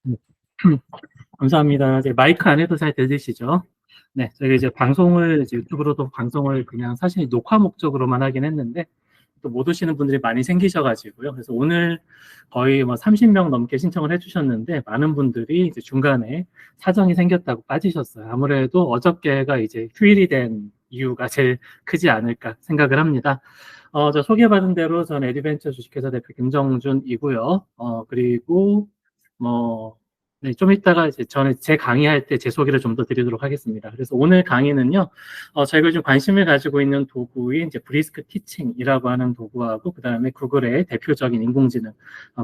네. 감사합니다. 이제 마이크 안에도 잘 들리시죠? 네, 저희가 이제 방송을 이제 유튜브로도 방송을 그냥 사실 녹화 목적으로만 하긴 했는데 또 못 오시는 분들이 많이 생기셔가지고요. 그래서 오늘 거의 뭐 30명 넘게 신청을 해주셨는데 많은 분들이 이제 중간에 사정이 생겼다고 빠지셨어요. 아무래도 어저께가 이제 휴일이 된 이유가 제일 크지 않을까 생각을 합니다. 저 소개받은 대로 전 에듀벤처 주식회사 대표 김정준이고요. 그리고 뭐 네, 좀 이따가 이제 저는 제 강의할 때 제 소개를 좀 더 드리도록 하겠습니다. 그래서 오늘 강의는요, 저희가 좀 관심을 가지고 있는 도구인 이제 브리스크 티칭이라고 하는 도구하고, 그 다음에 구글의 대표적인 인공지능,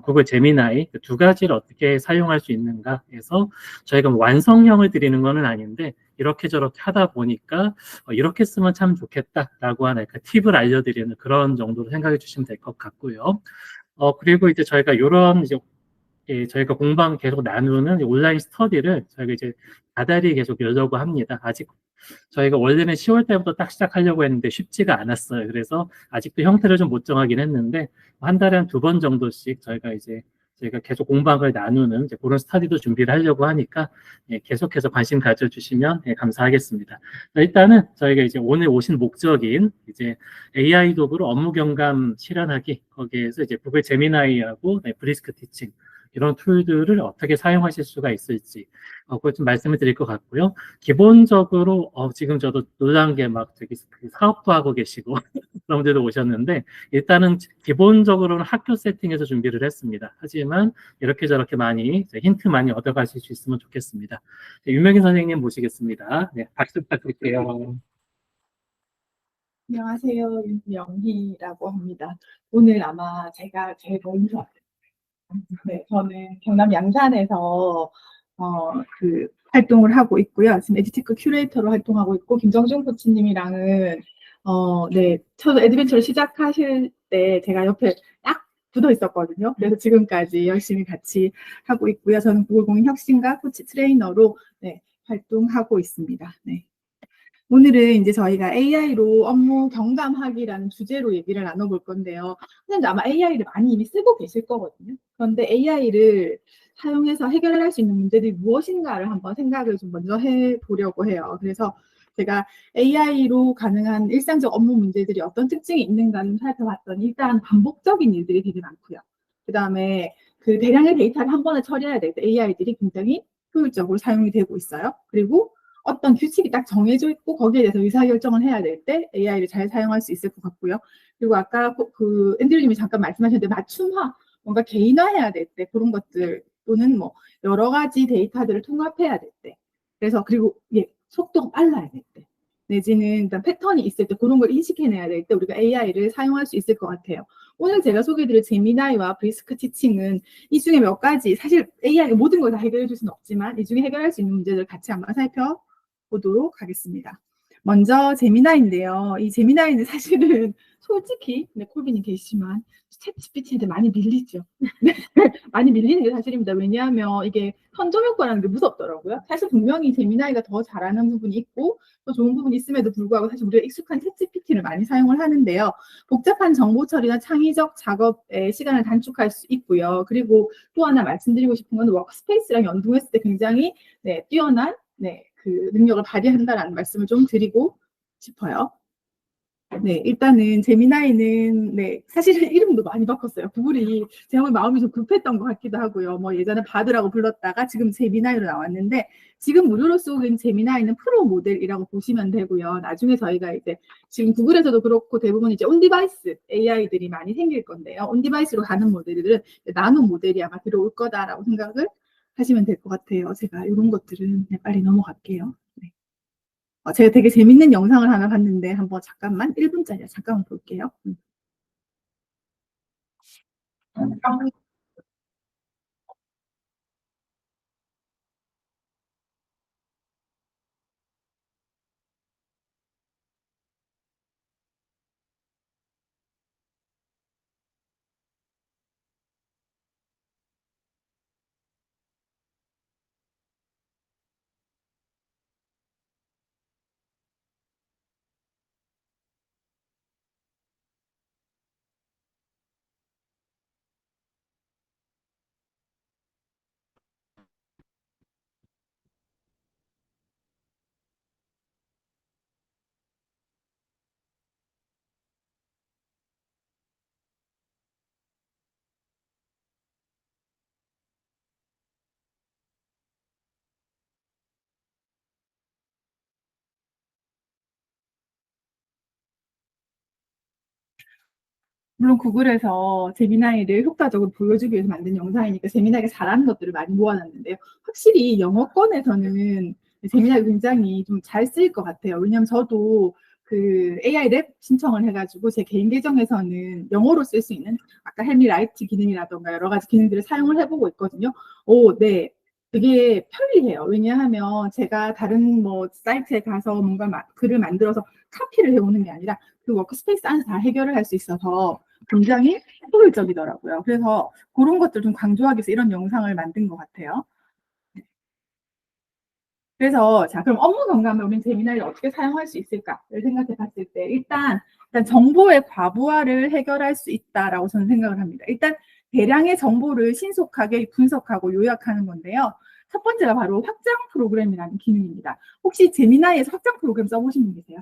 구글 제미나이 그 두 가지를 어떻게 사용할 수 있는가 해서 저희가 뭐 완성형을 드리는 거는 아닌데, 이렇게 저렇게 하다 보니까 이렇게 쓰면 참 좋겠다라고 하는 그 팁을 알려드리는 그런 정도로 생각해 주시면 될 것 같고요. 그리고 이제 저희가 이런 이제 저희가 공방 계속 나누는 온라인 스터디를 저희가 이제 다달이 계속 열려고 합니다. 아직 저희가 원래는 10월 달부터 딱 시작하려고 했는데 쉽지가 않았어요. 그래서 아직도 형태를 좀 못 정하긴 했는데 한 달에 한 두 번 정도씩 저희가 계속 공방을 나누는 이제 그런 스터디도 준비를 하려고 하니까 계속해서 관심 가져주시면 감사하겠습니다. 일단은 저희가 이제 오늘 오신 목적인 이제 AI 도구로 업무 경감 실현하기 거기에서 이제 구글 제미나이하고 브리스크 티칭 이런 툴들을 어떻게 사용하실 수가 있을지 그걸 좀 말씀을 드릴 것 같고요. 기본적으로 지금 저도 놀란 게 막 저기 그 사업도 하고 계시고 그런 분들도 오셨는데 일단은 기본적으로는 학교 세팅에서 준비를 했습니다. 하지만 이렇게 저렇게 많이 힌트 많이 얻어가실 수 있으면 좋겠습니다. 네, 유명희 선생님 모시겠습니다. 네, 박수 부탁드릴게요. 안녕하세요. 윤명희라고 합니다. 오늘 아마 제가 제일 먼저, 네, 저는 경남 양산에서 활동을 하고 있고요. 지금 에듀테크 큐레이터로 활동하고 있고, 김정준 코치님이랑은 네, 저도 에드벤처를 시작하실 때 제가 옆에 딱 붙어 있었거든요. 그래서 지금까지 열심히 같이 하고 있고요. 저는 구글공인 혁신가 코치 트레이너로 네, 활동하고 있습니다. 네. 오늘은 이제 저희가 AI로 업무 경감하기라는 주제로 얘기를 나눠볼 건데요. 선생님도 아마 AI를 많이 이미 쓰고 계실 거거든요. 그런데 AI를 사용해서 해결할 수 있는 문제들이 무엇인가를 한번 생각을 좀 먼저 해보려고 해요. 그래서 제가 AI로 가능한 일상적 업무 문제들이 어떤 특징이 있는가를 살펴봤더니 일단 반복적인 일들이 되게 많고요. 그 다음에 그 대량의 데이터를 한 번에 처리해야 될 때 AI들이 굉장히 효율적으로 사용이 되고 있어요. 그리고 어떤 규칙이 딱 정해져 있고 거기에 대해서 의사결정을 해야 될 때 AI를 잘 사용할 수 있을 것 같고요. 그리고 아까 그 앤드류님이 잠깐 말씀하셨는데 맞춤화, 뭔가 개인화해야 될 때 그런 것들 또는 뭐 여러 가지 데이터들을 통합해야 될 때, 그래서 그리고 속도가 빨라야 될 때, 내지는 일단 패턴이 있을 때 그런 걸 인식해내야 될 때 우리가 AI를 사용할 수 있을 것 같아요. 오늘 제가 소개해드릴 제미나이와 브리스크 티칭은 이 중에 몇 가지, 사실 AI가 모든 걸 다 해결해 줄 수는 없지만 이 중에 해결할 수 있는 문제들 같이 한번 살펴보도록 하겠습니다. 먼저 제미나이인데요. 이 제미나이는 사실은 솔직히 콜빈이 계시지만 챗 GPT한테 많이 밀리죠. 많이 밀리는 게 사실입니다. 왜냐하면 이게 선점 효과라는 게 무섭더라고요. 사실 분명히 제미나이가 더 잘하는 부분이 있고 더 좋은 부분이 있음에도 불구하고 사실 우리가 익숙한 챗 GPT를 많이 사용을 하는데요. 복잡한 정보 처리나 창의적 작업의 시간을 단축할 수 있고요. 그리고 또 하나 말씀드리고 싶은 건 워크스페이스랑 연동했을 때 굉장히 뛰어난 그 능력을 발휘한다는 말씀을 좀 드리고 싶어요. 네, 일단은 제미나이는 사실은 이름도 많이 바꿨어요. 구글이 제가 마음이 좀 급했던 것 같기도 하고요. 뭐 예전에 바드라고 불렀다가 지금 제미나이로 나왔는데 지금 무료로 쓰고 있는 제미나이는 프로 모델이라고 보시면 되고요. 나중에 저희가 이제 지금 구글에서도 그렇고 대부분 이제 온디바이스 AI들이 많이 생길 건데요. 온디바이스로 가는 모델들은 나노 모델이 아마 들어올 거다라고 생각을 하시면 될 것 같아요. 제가 이런 것들은 빨리 넘어갈게요. 네. 제가 되게 재밌는 영상을 하나 봤는데 한번 잠깐만 1분짜리 잠깐만 볼게요. 물론 구글에서 제미나이를 효과적으로 보여주기 위해서 만든 영상이니까 제미나이가 잘하는 것들을 많이 모아놨는데요. 확실히 영어권에서는 제미나이가 굉장히 좀 잘 쓰일 것 같아요. 왜냐하면 저도 그 AI 랩 신청을 해가지고 제 개인 계정에서는 영어로 쓸 수 있는 아까 헬미 라이트 기능이라던가 여러 가지 기능들을 사용을 해보고 있거든요. 오, 네. 되게 편리해요. 왜냐하면 제가 다른 뭐 사이트에 가서 뭔가 글을 만들어서 카피를 해오는 게 아니라 그 워크스페이스 안에서 다 해결을 할 수 있어서 굉장히 효율적이더라고요. 그래서 그런 것들 좀 강조하기 위해서 이런 영상을 만든 것 같아요. 그래서 자 그럼 업무 경감을 우리는 제미나이를 어떻게 사용할 수 있을까를 생각해 봤을 때 일단 정보의 과부하를 해결할 수 있다라고 저는 생각을 합니다. 일단 대량의 정보를 신속하게 분석하고 요약하는 건데요. 첫 번째가 바로 확장 프로그램이라는 기능입니다. 혹시 제미나이에서 확장 프로그램 써보신 분 계세요?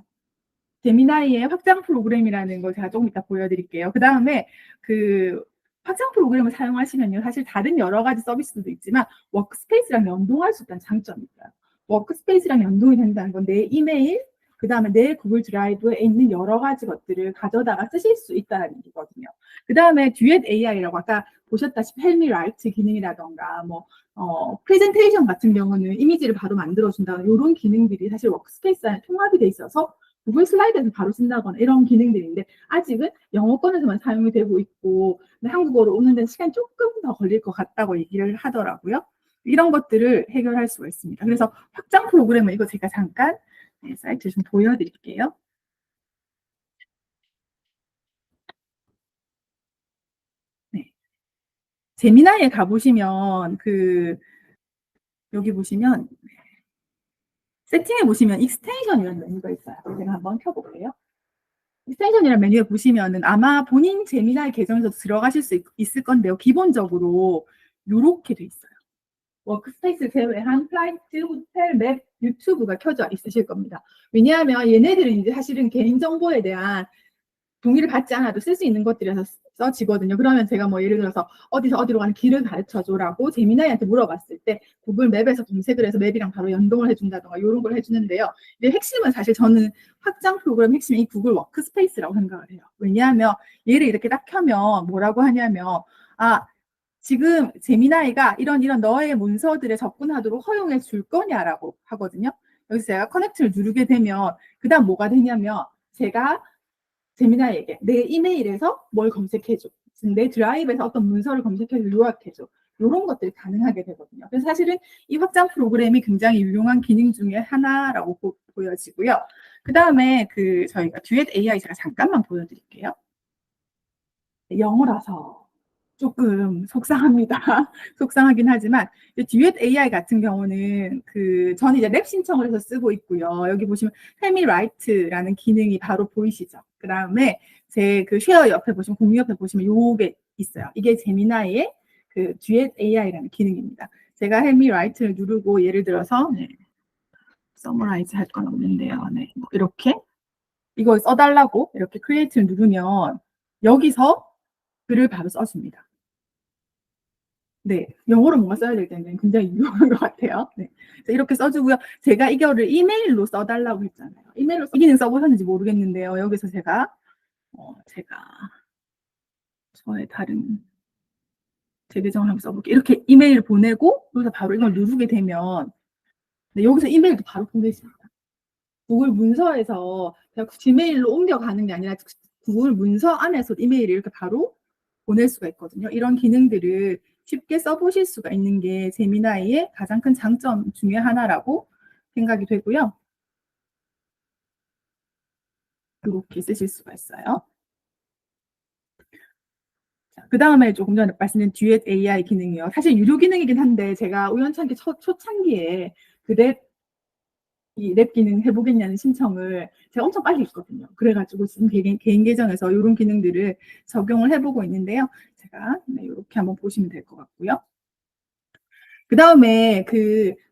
제미나이의 확장 프로그램이라는 걸 제가 조금 이따 보여드릴게요. 그 다음에 그 확장 프로그램을 사용하시면요. 사실 다른 여러 가지 서비스도 있지만 워크스페이스랑 연동할 수 있다는 장점이 있어요. 워크스페이스랑 연동이 된다는 건 내 이메일, 그 다음에 내 구글 드라이브에 있는 여러 가지 것들을 가져다가 쓰실 수 있다는 얘기거든요. 그 다음에 듀엣 AI라고 아까 보셨다시피 헬미 라이트 기능이라던가 뭐 프레젠테이션 같은 경우는 이미지를 바로 만들어준다는 이런 기능들이 사실 워크스페이스 안에 통합이 돼 있어서 구글 슬라이드에서 바로 쓴다거나 이런 기능들인데 아직은 영어권에서만 사용이 되고 있고 한국어로 오는 데는 시간이 조금 더 걸릴 것 같다고 얘기를 하더라고요. 이런 것들을 해결할 수가 있습니다. 그래서 확장 프로그램은 이거 제가 잠깐 사이트 좀 보여드릴게요. 네. 제미나이에 가보시면 여기 보시면 세팅에 보시면 익스텐션이라는 메뉴가 있어요. 제가 한번 켜볼게요. 익스텐션이라는 메뉴에 보시면은 아마 본인 제미나이 계정에서 들어가실 수 있을 건데요. 기본적으로 이렇게 돼 있어요. 워크스페이스 제외한 플라이트, 호텔, 맵, 유튜브가 켜져 있으실 겁니다. 왜냐하면 얘네들은 이제 사실은 개인정보에 대한 동의를 받지 않아도 쓸 수 있는 것들이라서 써지거든요. 그러면 제가 뭐 예를 들어서 어디서 어디로 가는 길을 가르쳐줘라고 제미나이한테 물어봤을 때 구글 맵에서 검색을 해서 맵이랑 바로 연동을 해준다던가 이런 걸 해주는데요. 이제 핵심은 사실 저는 확장 프로그램 핵심이 이 구글 워크스페이스라고 생각을 해요. 왜냐하면 얘를 이렇게 딱 켜면 뭐라고 하냐면 지금 제미나이가 이런 너의 문서들에 접근하도록 허용해 줄 거냐라고 하거든요. 여기서 제가 커넥트를 누르게 되면 그 다음 뭐가 되냐면 제가 제미나이에게 내 이메일에서 뭘 검색해줘. 내 드라이브에서 어떤 문서를 검색해서 요약해줘. 이런 것들이 가능하게 되거든요. 그래서 사실은 이 확장 프로그램이 굉장히 유용한 기능 중에 하나라고 보여지고요. 그 다음에 저희가 듀엣 AI 제가 잠깐만 보여드릴게요. 영어라서 조금 속상합니다. 속상하긴 하지만 듀엣 AI 같은 경우는 저는 이제 랩 신청을 해서 쓰고 있고요. 여기 보시면 헬미 라이트라는 기능이 바로 보이시죠? 그 다음에 제 쉐어 옆에 보시면 공유 옆에 보시면 요게 있어요. 이게 제미나이의 듀엣 AI라는 기능입니다. 제가 헬미 라이트를 누르고 예를 들어서 서머라이즈 할 건 없는데요. 네, 이렇게 이걸 써달라고 이렇게 크리에이트를 누르면 여기서 글을 바로 써줍니다. 네, 영어로 뭔가 써야 될 때는 굉장히 유용한 것 같아요. 네, 이렇게 써주고요. 제가 이거를 이메일로 써달라고 했잖아요. 이메일로 이 기능 써보셨는지 모르겠는데요. 여기서 제가 저의 다른 제 계정을 한번 써볼게요. 이렇게 이메일 보내고 여기서 바로 이걸 누르게 되면 여기서 이메일도 바로 보내집니다. 구글 문서에서 지메일로 옮겨가는 게 아니라 구글 문서 안에서 이메일을 이렇게 바로 보낼 수가 있거든요. 이런 기능들을 쉽게 써보실 수가 있는 게 제미나이의 가장 큰 장점 중에 하나라고 생각이 되고요. 이렇게 쓰실 수가 있어요. 그 다음에 조금 전에 말씀드린 듀엣 AI 기능이요. 사실 유료 기능이긴 한데 제가 우연찮게 초창기에 이 랩 기능 해보겠냐는 신청을 제가 엄청 빨리 했거든요. 그래가지고 지금 개인 계정에서 이런 기능들을 적용을 해보고 있는데요. 제가 이렇게 한번 보시면 될 것 같고요. 그 다음에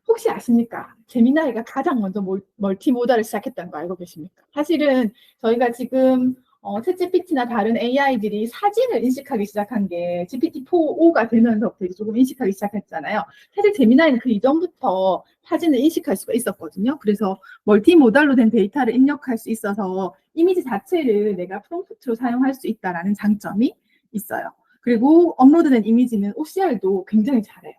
혹시 아십니까? 제미나이가 가장 먼저 멀티모달을 시작했다는 거 알고 계십니까? 사실은 저희가 지금 챗GPT나 다른 AI들이 사진을 인식하기 시작한 게 GPT-4.5가 되면서부터 이제 조금 인식하기 시작했잖아요. 사실 제미나이는 그 이전부터 사진을 인식할 수가 있었거든요. 그래서 멀티모달로 된 데이터를 입력할 수 있어서 이미지 자체를 내가 프롬프트로 사용할 수 있다는 장점이 있어요. 그리고 업로드된 이미지는 OCR도 굉장히 잘해요.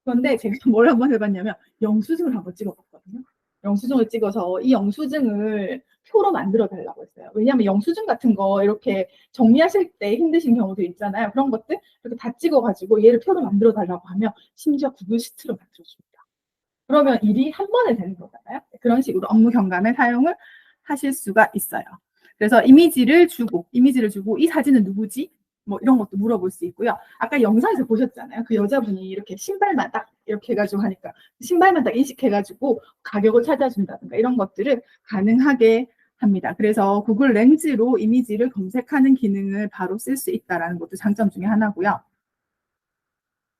그런데 제가 뭘 한번 해봤냐면 영수증을 한번 찍어봤거든요. 영수증을 찍어서 이 영수증을 표로 만들어 달라고 했어요. 왜냐하면 영수증 같은 거 이렇게 정리하실 때 힘드신 경우도 있잖아요. 그런 것들 이렇게 다 찍어가지고 얘를 표로 만들어 달라고 하면 심지어 구글 시트로 만들어줍니다. 그러면 일이 한 번에 되는 거잖아요. 그런 식으로 업무 경감에 사용을 하실 수가 있어요. 그래서 이미지를 주고 이 사진은 누구지? 뭐 이런 것도 물어볼 수 있고요. 아까 영상에서 보셨잖아요. 그 여자분이 이렇게 신발만 딱 이렇게 해가지고 하니까 신발만 딱 인식해가지고 가격을 찾아준다든가 이런 것들을 가능하게 합니다. 그래서 구글 렌즈로 이미지를 검색하는 기능을 바로 쓸 수 있다는 것도 장점 중에 하나고요.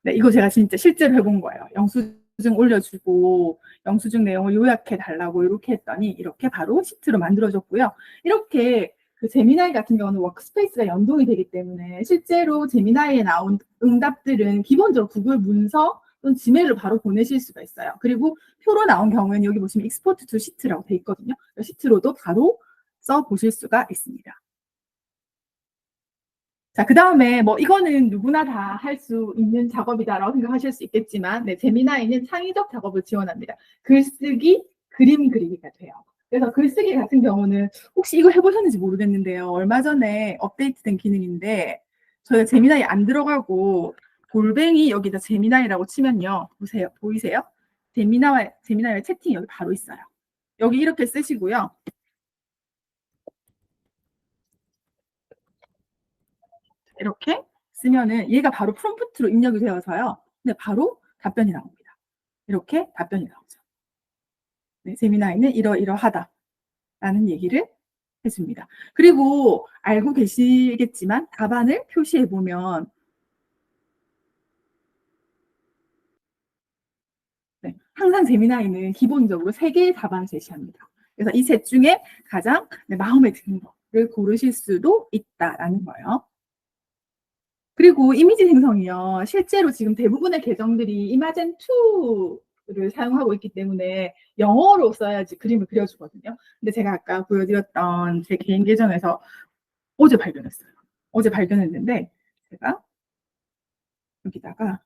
네, 이거 제가 진짜 실제로 해본 거예요. 영수증 올려주고 영수증 내용을 요약해 달라고 이렇게 했더니 이렇게 바로 시트로 만들어졌고요. 이렇게 그 제미나이 같은 경우는 워크스페이스가 연동이 되기 때문에 실제로 제미나이에 나온 응답들은 기본적으로 구글 문서 또는 지메일로 바로 보내실 수가 있어요. 그리고 표로 나온 경우에는 여기 보시면 익스포트 투 시트라고 돼 있거든요. 시트로도 바로 써 보실 수가 있습니다. 자, 그 다음에 뭐 이거는 누구나 다 할 수 있는 작업이다라고 생각하실 수 있겠지만, 네, 제미나이는 창의적 작업을 지원합니다. 글쓰기, 그림 그리기가 돼요. 그래서 글쓰기 같은 경우는 혹시 이거 해보셨는지 모르겠는데요. 얼마 전에 업데이트된 기능인데 저희가 제미나이 안 들어가고 골뱅이 여기다 제미나이라고 치면요. 보세요. 보이세요? 제미나이의 채팅이 여기 바로 있어요. 여기 이렇게 쓰시고요. 이렇게 쓰면은 얘가 바로 프롬프트로 입력이 되어서요. 근데 바로 답변이 나옵니다. 이렇게 답변이 나오죠. 네, 제미나이는 이러이러하다라는 얘기를 해줍니다. 그리고 알고 계시겠지만 답안을 표시해 보면 네, 항상 제미나이는 기본적으로 3개의 답안을 제시합니다. 그래서 이 셋 중에 가장 마음에 드는 거를 고르실 수도 있다라는 거예요. 그리고 이미지 생성이요. 실제로 지금 대부분의 계정들이 이마젠2를 사용하고 있기 때문에 영어로 써야지 그림을 그려주거든요. 근데 제가 아까 보여드렸던 제 개인 계정에서 어제 발견했어요. 어제 발견했는데 제가 여기다가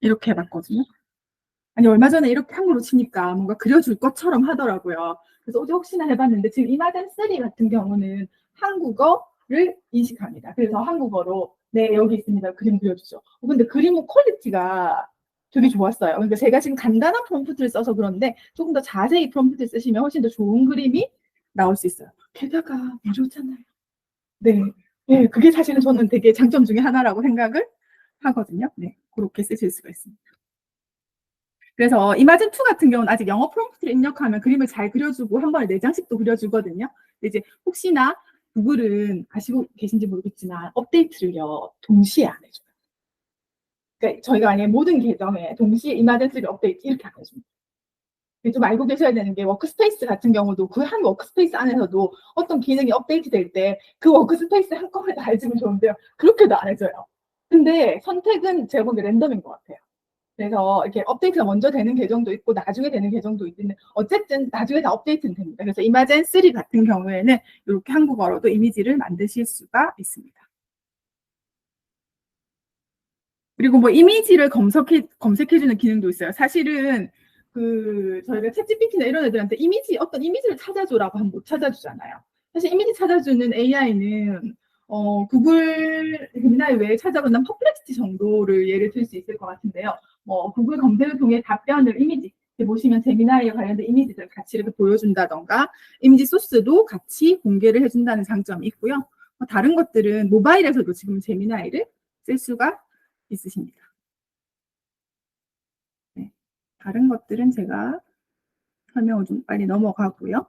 이렇게 해봤거든요. 아니 얼마 전에 이렇게 한글로 치니까 뭔가 그려줄 것처럼 하더라고요. 그래서 어제 혹시나 해봤는데 지금 이마젠3 같은 경우는 한국어를 인식합니다. 그래서 한국어로 네 여기 있습니다. 그림 그려주죠. 근데 그림 퀄리티가 되게 좋았어요. 그러니까 제가 지금 간단한 프롬프트를 써서 그런데 조금 더 자세히 프롬프트를 쓰시면 훨씬 더 좋은 그림이 나올 수 있어요. 게다가 무료잖아요. 네. 네, 그게 사실은 저는 되게 장점 중에 하나라고 생각을 하거든요. 네, 그렇게 쓰실 수가 있습니다. 그래서 이마젠2 같은 경우는 아직 영어 프롬프트를 입력하면 그림을 잘 그려주고 한 번에 4장씩도 그려주거든요. 근데 이제 혹시나 구글은 아시고 계신지 모르겠지만 업데이트를요 동시에 안 해줘요. 그러니까 저희가 만약에 모든 계정에 동시에 이마젠3를 업데이트 이렇게 안 해줍니다. 좀 알고 계셔야 되는 게 워크스페이스 같은 경우도 그 한 워크스페이스 안에서도 어떤 기능이 업데이트 될 때 그 워크스페이스 한꺼번에 다 해주면 좋은데요. 그렇게도 안 해줘요. 근데 선택은 제가 보기엔 랜덤인 것 같아요. 그래서 이렇게 업데이트가 먼저 되는 계정도 있고 나중에 되는 계정도 있는데 어쨌든 나중에 다 업데이트는 됩니다. 그래서 이마젠3 같은 경우에는 이렇게 한국어로도 이미지를 만드실 수가 있습니다. 그리고 뭐 이미지를 검색해주는 기능도 있어요. 사실은 그 저희가 챗GPT나 이런 애들한테 어떤 이미지를 찾아줘라고 하면 못 찾아주잖아요. 사실 이미지 찾아주는 AI는 구글 제미나이 외에 찾아본다면 퍼플렉시티 정도를 예를 들 수 있을 것 같은데요. 뭐 구글 검색을 통해 답변을 이미지 보시면 제미나이에 관련된 이미지들 같이 이렇게 보여준다던가 이미지 소스도 같이 공개를 해준다는 장점이 있고요. 다른 것들은 모바일에서도 지금 제미나이를 쓸 수가 있으십니다. 네. 다른 것들은 제가 설명을 좀 빨리 넘어가고요.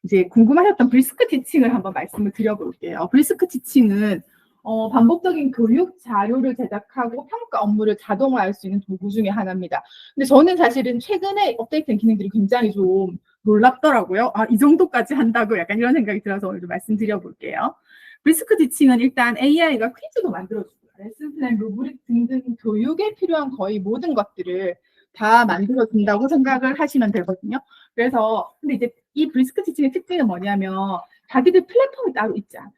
이제 궁금하셨던 브리스크 티칭을 한번 말씀을 드려볼게요. 브리스크 티칭은 반복적인 교육 자료를 제작하고 평가 업무를 자동화할 수 있는 도구 중에 하나입니다. 근데 저는 사실은 최근에 업데이트된 기능들이 굉장히 좀 놀랍더라고요. 아, 이 정도까지 한다고 약간 이런 생각이 들어서 오늘 좀 말씀드려 볼게요. 브리스크 티칭은 일단 AI가 퀴즈도 만들어주고요. 레슨 플랜, 루브릭 등등 교육에 필요한 거의 모든 것들을 다 만들어준다고 생각을 하시면 되거든요. 그래서 근데 이제 이 브리스크 티칭의 특징은 뭐냐면 자기들 플랫폼이 따로 있지 않아요.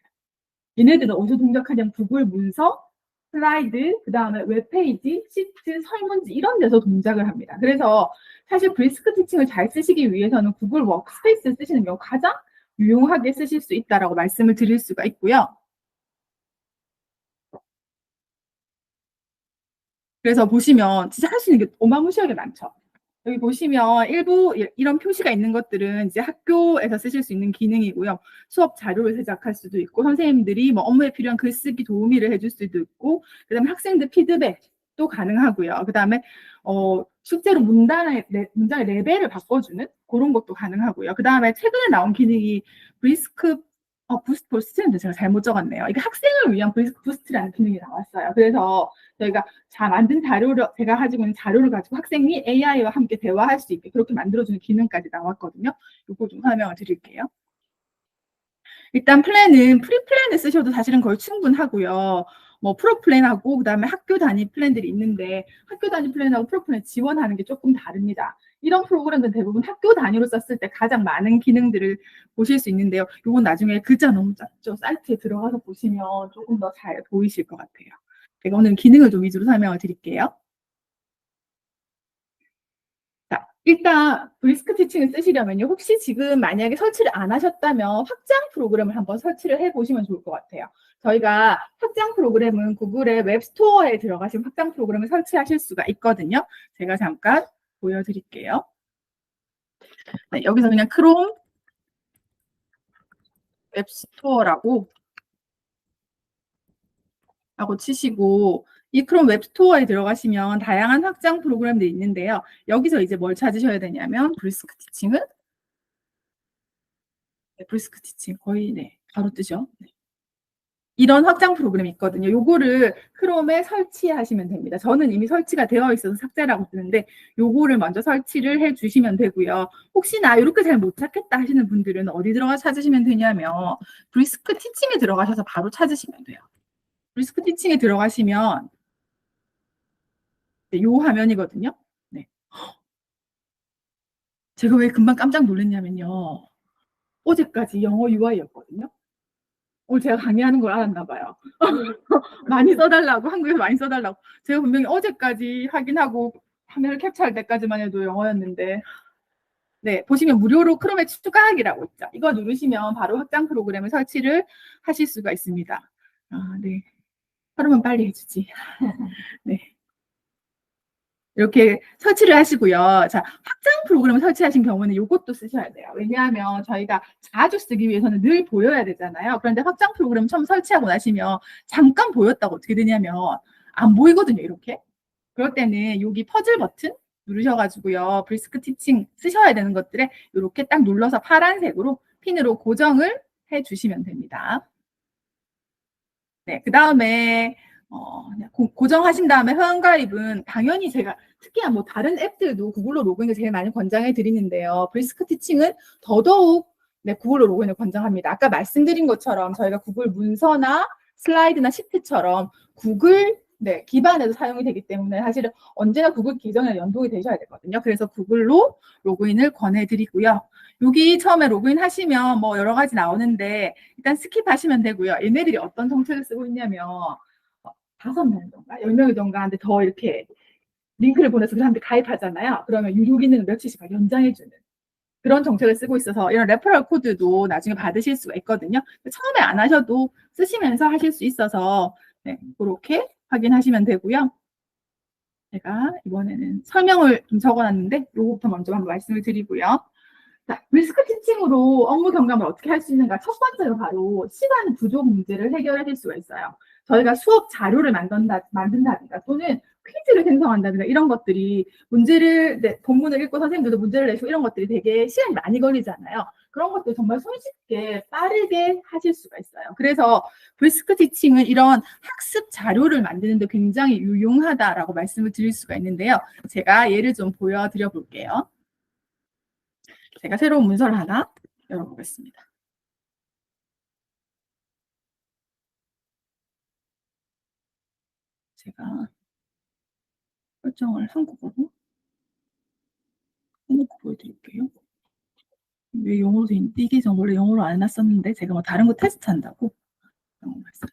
얘네들은 어디서 동작하냐면 구글 문서, 슬라이드, 그 다음에 웹페이지, 시트, 설문지 이런 데서 동작을 합니다. 그래서 사실 브리스크 티칭을 잘 쓰시기 위해서는 구글 워크스페이스를 쓰시는 경우 가장 유용하게 쓰실 수 있다라고 말씀을 드릴 수가 있고요. 그래서 보시면 진짜 할 수 있는 게 어마무시하게 많죠. 여기 보시면 일부 이런 표시가 있는 것들은 이제 학교에서 쓰실 수 있는 기능이고요. 수업 자료를 제작할 수도 있고, 선생님들이 뭐 업무에 필요한 글쓰기 도우미를 해줄 수도 있고, 그 다음에 학생들 피드백도 가능하고요. 그 다음에 실제로 문장의 레벨을 바꿔주는 그런 것도 가능하고요. 그 다음에 최근에 나온 기능이 브리스크 부스트 포스트인데 제가 잘못 적었네요. 이게 학생을 위한 브리스크 부스트라는 기능이 나왔어요. 그래서 저희가 자 만든 자료를 제가 가지고 있는 자료를 가지고 학생이 AI와 함께 대화할 수 있게 그렇게 만들어주는 기능까지 나왔거든요. 이거 좀 설명을 드릴게요. 일단 플랜은 프리 플랜을 쓰셔도 사실은 거의 충분하고요. 뭐 프로 플랜하고 그다음에 학교 단위 플랜들이 있는데 학교 단위 플랜하고 프로 플랜 지원하는 게 조금 다릅니다. 이런 프로그램들은 대부분 학교 단위로 썼을 때 가장 많은 기능들을 보실 수 있는데요. 이건 나중에 글자 너무 작죠. 사이트에 들어가서 보시면 조금 더 잘 보이실 것 같아요. 제가 오늘 기능을 좀 위주로 설명을 드릴게요. 자, 일단 브리스크 티칭을 쓰시려면요. 혹시 지금 만약에 설치를 안 하셨다면 확장 프로그램을 한번 설치를 해보시면 좋을 것 같아요. 저희가 확장 프로그램은 구글의 웹스토어에 들어가신 확장 프로그램을 설치하실 수가 있거든요. 제가 잠깐 보여드릴게요. 네, 여기서 그냥 크롬 웹스토어라고 하고 치시고 이 크롬 웹스토어에 들어가시면 다양한 확장 프로그램들이 있는데요. 여기서 이제 뭘 찾으셔야 되냐면 브리스크 티칭은 브리스크 티칭 거의 바로 뜨죠. 네. 이런 확장 프로그램이 있거든요. 요거를 크롬에 설치하시면 됩니다. 저는 이미 설치가 되어 있어서 삭제라고 뜨는데 요거를 먼저 설치를 해 주시면 되고요. 혹시나 이렇게 잘 못 찾겠다 하시는 분들은 어디 들어가 찾으시면 되냐면 브리스크 티칭에 들어가셔서 바로 찾으시면 돼요. 브리스크 티칭에 들어가시면 요 화면이거든요. 네. 제가 왜 금방 깜짝 놀랐냐면요. 어제까지 영어 UI였거든요. 오늘 제가 강의하는 걸 알았나 봐요. 많이 써달라고, 한국에서 많이 써달라고. 제가 분명히 어제까지 확인하고 화면을 캡처할 때까지만 해도 영어였는데, 네, 보시면 무료로 크롬에 추가하기라고 있죠. 이거 누르시면 바로 확장 프로그램을 설치를 하실 수가 있습니다. 아, 네. 그러면 빨리 해주지. 네. 이렇게 설치를 하시고요. 자, 확장 프로그램을 설치하신 경우는 이것도 쓰셔야 돼요. 왜냐하면 저희가 자주 쓰기 위해서는 늘 보여야 되잖아요. 그런데 확장 프로그램 처음 설치하고 나시면 잠깐 보였다고 어떻게 되냐면 안 보이거든요. 이렇게. 그럴 때는 여기 퍼즐 버튼 누르셔가지고요. 브리스크 티칭 쓰셔야 되는 것들에 이렇게 딱 눌러서 파란색으로 핀으로 고정을 해주시면 됩니다. 네, 그 다음에 고정하신 다음에 회원가입은 당연히 제가 특히나 뭐 다른 앱들도 구글로 로그인을 제일 많이 권장해 드리는데요. 브리스크 티칭은 더더욱 구글로 로그인을 권장합니다. 아까 말씀드린 것처럼 저희가 구글 문서나 슬라이드나 시트처럼 구글 기반에도 사용이 되기 때문에 사실은 언제나 구글 계정에 연동이 되셔야 되거든요. 그래서 구글로 로그인을 권해드리고요. 여기 처음에 로그인 하시면 뭐 여러 가지 나오는데 일단 스킵하시면 되고요. 얘네들이 어떤 정책을 쓰고 있냐면 5명이던가 10명이던가 하는데 더 이렇게 링크를 보내서 그 사람들 가입하잖아요. 그러면 유료 기능을 며칠씩 연장해주는 그런 정책을 쓰고 있어서 이런 레퍼럴 코드도 나중에 받으실 수가 있거든요. 처음에 안 하셔도 쓰시면서 하실 수 있어서 그렇게 확인하시면 되고요. 제가 이번에는 설명을 좀 적어놨는데 요거부터 먼저 한번 말씀을 드리고요. 자, 리스크 티칭으로 업무 경감을 어떻게 할 수 있는가? 첫 번째로 바로 시간 부족 문제를 해결하실 수가 있어요. 저희가 수업 자료를 만든다든가 또는 퀴즈를 생성한다든가 이런 것들이 본문을 읽고 선생님들도 문제를 내시고 이런 것들이 되게 시간이 많이 걸리잖아요. 그런 것들 정말 손쉽게 빠르게 하실 수가 있어요. 그래서 브리스크 티칭은 이런 학습 자료를 만드는 데 굉장히 유용하다라고 말씀을 드릴 수가 있는데요. 제가 예를 좀 보여드려 볼게요. 제가 새로운 문서를 하나 열어보겠습니다. 제가 설정을 한국어로 해놓고 보여드릴게요. 왜 영어로 돼 있는데 이게 저 원래 영어로 안 해놨었는데 제가 뭐 다른 거 테스트한다고 영어로 했어요.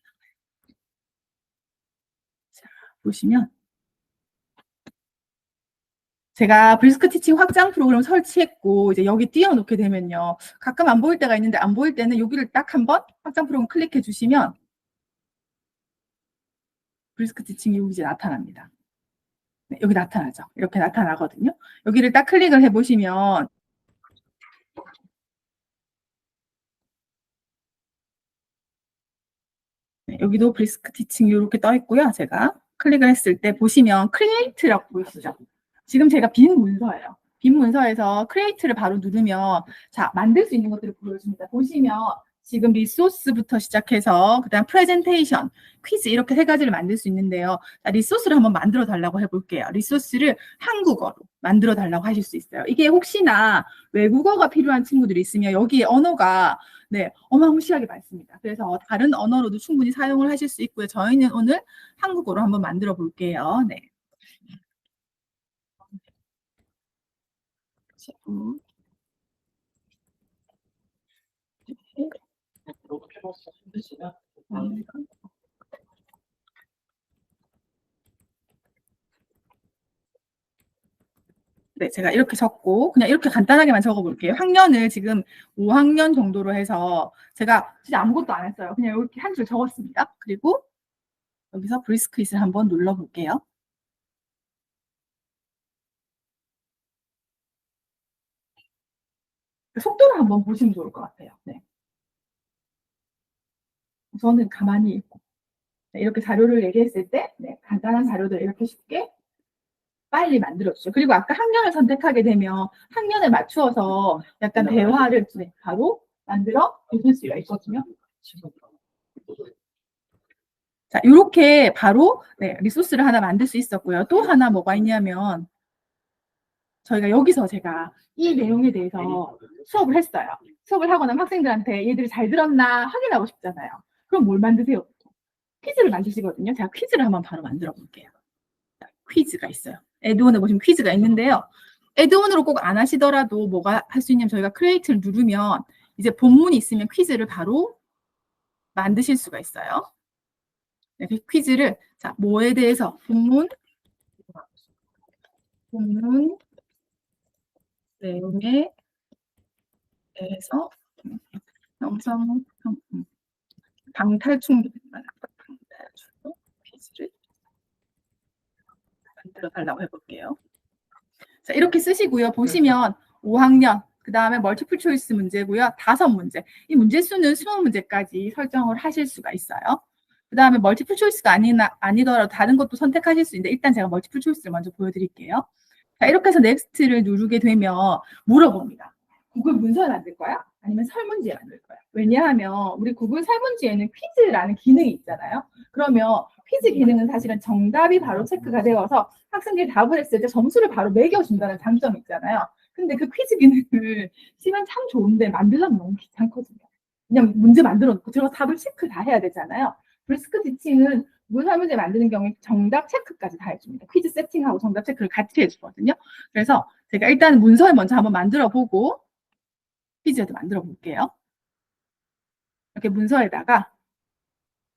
자, 보시면 제가 브리스크 티칭 확장 프로그램 설치했고 이제 여기 띄워놓게 되면요. 가끔 안 보일 때가 있는데 안 보일 때는 여기를 딱 한번 확장 프로그램 클릭해 주시면 브리스크 티칭이 여기 이제 나타납니다. 네, 여기 나타나죠. 이렇게 나타나거든요. 여기를 딱 클릭을 해보시면 네, 여기도 브리스크 티칭 이렇게 떠 있고요. 제가 클릭을 했을 때 보시면 크리에이트라고 보이시죠? 지금 제가 빈 문서예요. 빈 문서에서 크리에이트를 바로 누르면 자 만들 수 있는 것들을 보여줍니다. 보시면 지금 리소스부터 시작해서 그다음 프레젠테이션, 퀴즈 이렇게 세 가지를 만들 수 있는데요. 자, 리소스를 한번 만들어 달라고 해볼게요. 리소스를 한국어로 만들어 달라고 하실 수 있어요. 이게 혹시나 외국어가 필요한 친구들이 있으면 여기에 언어가 네, 어마무시하게 많습니다. 그래서 다른 언어로도 충분히 사용을 하실 수 있고요. 저희는 오늘 한국어로 한번 만들어 볼게요. 네. 네, 제가 이렇게 적고 그냥 이렇게 간단하게만 적어볼게요. 학년을 지금 5학년 정도로 해서 제가 진짜 아무것도 안 했어요. 그냥 이렇게 한 줄 적었습니다. 그리고 여기서 브리스크잇을 한번 눌러볼게요. 속도를 한번 보시면 좋을 것 같아요. 네. 저는 가만히 있고 네, 이렇게 자료를 얘기했을 때 네, 간단한 자료들 이렇게 쉽게 빨리 만들어주죠. 그리고 아까 학년을 선택하게 되면 학년에 맞추어서 약간 대화를 네, 바로 만들어 주실 수가 있거든요. 자, 이렇게 바로 네, 리소스를 하나 만들 수 있었고요. 또 하나 뭐가 있냐면 저희가 여기서 제가 이 내용에 대해서 수업을 했어요. 수업을 하고 나면 학생들한테 얘들이 잘 들었나 확인하고 싶잖아요. 그럼 뭘 만드세요? 퀴즈를 만드시거든요. 제가 퀴즈를 한번 바로 만들어 볼게요. 퀴즈가 있어요. 에드온에 보시면 퀴즈가 있는데요. 에드온으로 꼭 안 하시더라도 뭐가 할 수 있냐면 저희가 크리에이트를 누르면 이제 본문이 있으면 퀴즈를 바로 만드실 수가 있어요. 네, 그 퀴즈를 자 뭐에 대해서 본문 내용에 대해서 영상 방탈출 퀴즈를 만들어 달라고 해볼게요. 자, 이렇게 쓰시고요. 보시면 5학년, 그 다음에 멀티플 초이스 문제고요. 5문제. 이 문제 수는 20문제까지 설정을 하실 수가 있어요. 그 다음에 멀티플 초이스가 아니더라도 다른 것도 선택하실 수 있는데 일단 제가 멀티플 초이스를 먼저 보여드릴게요. 자, 이렇게 해서 넥스트를 누르게 되면 물어봅니다. 구글 문서 만들 거야? 아니면 설문지 만들 거야? 왜냐하면 우리 구글 설문지에는 퀴즈라는 기능이 있잖아요. 그러면 퀴즈 기능은 사실은 정답이 바로 체크가 되어서 학생들이 답을 했을 때 점수를 바로 매겨준다는 장점이 있잖아요. 근데 그 퀴즈 기능을 치면 참 좋은데 만들려면 너무 귀찮거든요. 그냥 문제 만들어 놓고 들어가서 답을 체크 다 해야 되잖아요. 브리스크 티칭은 구글 설문지 만드는 경우에 정답 체크까지 다 해줍니다. 퀴즈 세팅하고 정답 체크를 같이 해주거든요. 그래서 제가 일단 문서를 먼저 한번 만들어 보고 퀴즈도 만들어 볼게요. 이렇게 문서에다가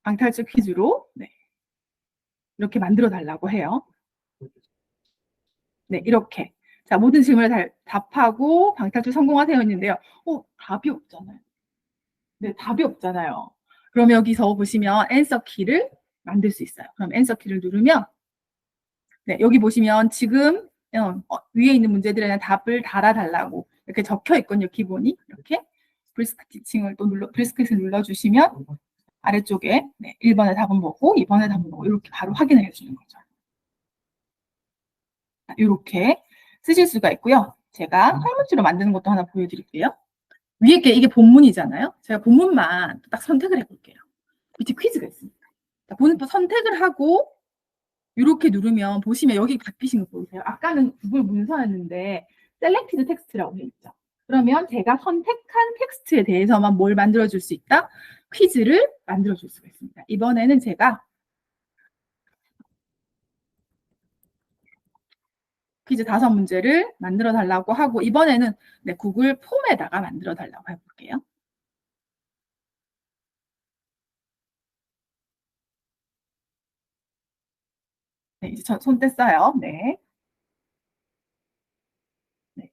방탈출 퀴즈로 네, 이렇게 만들어 달라고 해요. 네, 이렇게. 자, 모든 질문을 답하고 방탈출 성공하세요 했는데요. 답이 없잖아요. 네, 답이 없잖아요. 그럼 여기서 보시면 앤서 키를 만들 수 있어요. 그럼 앤서 키를 누르면 네, 여기 보시면 지금 위에 있는 문제들에 대한 답을 달아달라고 이렇게 적혀 있거든요. 기본이 이렇게 브리스크 티칭을 또 브리스크를 눌러주시면 아래쪽에 네, 1번의 답은 뭐고 2번의 답은 뭐고 이렇게 바로 확인을 해주는 거죠. 이렇게 쓰실 수가 있고요. 제가 설문지로 만드는 것도 하나 보여드릴게요. 위에 게 이게 본문이잖아요. 제가 본문만 딱 선택을 해볼게요. 밑에 퀴즈가 있습니다. 본문 선택을 하고 이렇게 누르면 보시면 여기 바뀌신 거 보이세요? 아까는 구글 문서였는데 셀렉티드 텍스트라고 되어 있죠. 그러면 제가 선택한 텍스트에 대해서만 뭘 만들어줄 수 있다? 퀴즈를 만들어줄 수가 있습니다. 이번에는 제가 퀴즈 5문제를 만들어 달라고 하고 이번에는 네, 구글 폼에다가 만들어 달라고 해볼게요. 네, 이제 저 손 뗐어요. 네. 네.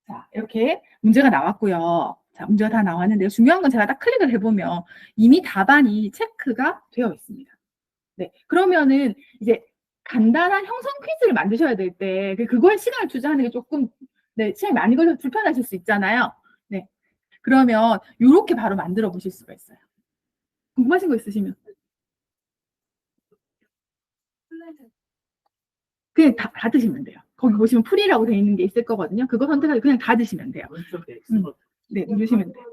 자, 이렇게 문제가 나왔고요. 자, 문제가 다 나왔는데요. 중요한 건 제가 딱 클릭을 해보면 이미 답안이 체크가 되어 있습니다. 네. 그러면은 이제 간단한 형성 퀴즈를 만드셔야 될 때 그거에 시간을 투자하는 게 조금 네, 시간이 많이 걸려서 불편하실 수 있잖아요. 네. 그러면 이렇게 바로 만들어 보실 수가 있어요. 궁금하신 거 있으시면 그냥 다 닫으시면 돼요. 거기 보시면 풀이라고 되어 있는 게 있을 거거든요. 그거 선택하고 그냥 닫으시면 돼요. 네, 누르시면 돼요.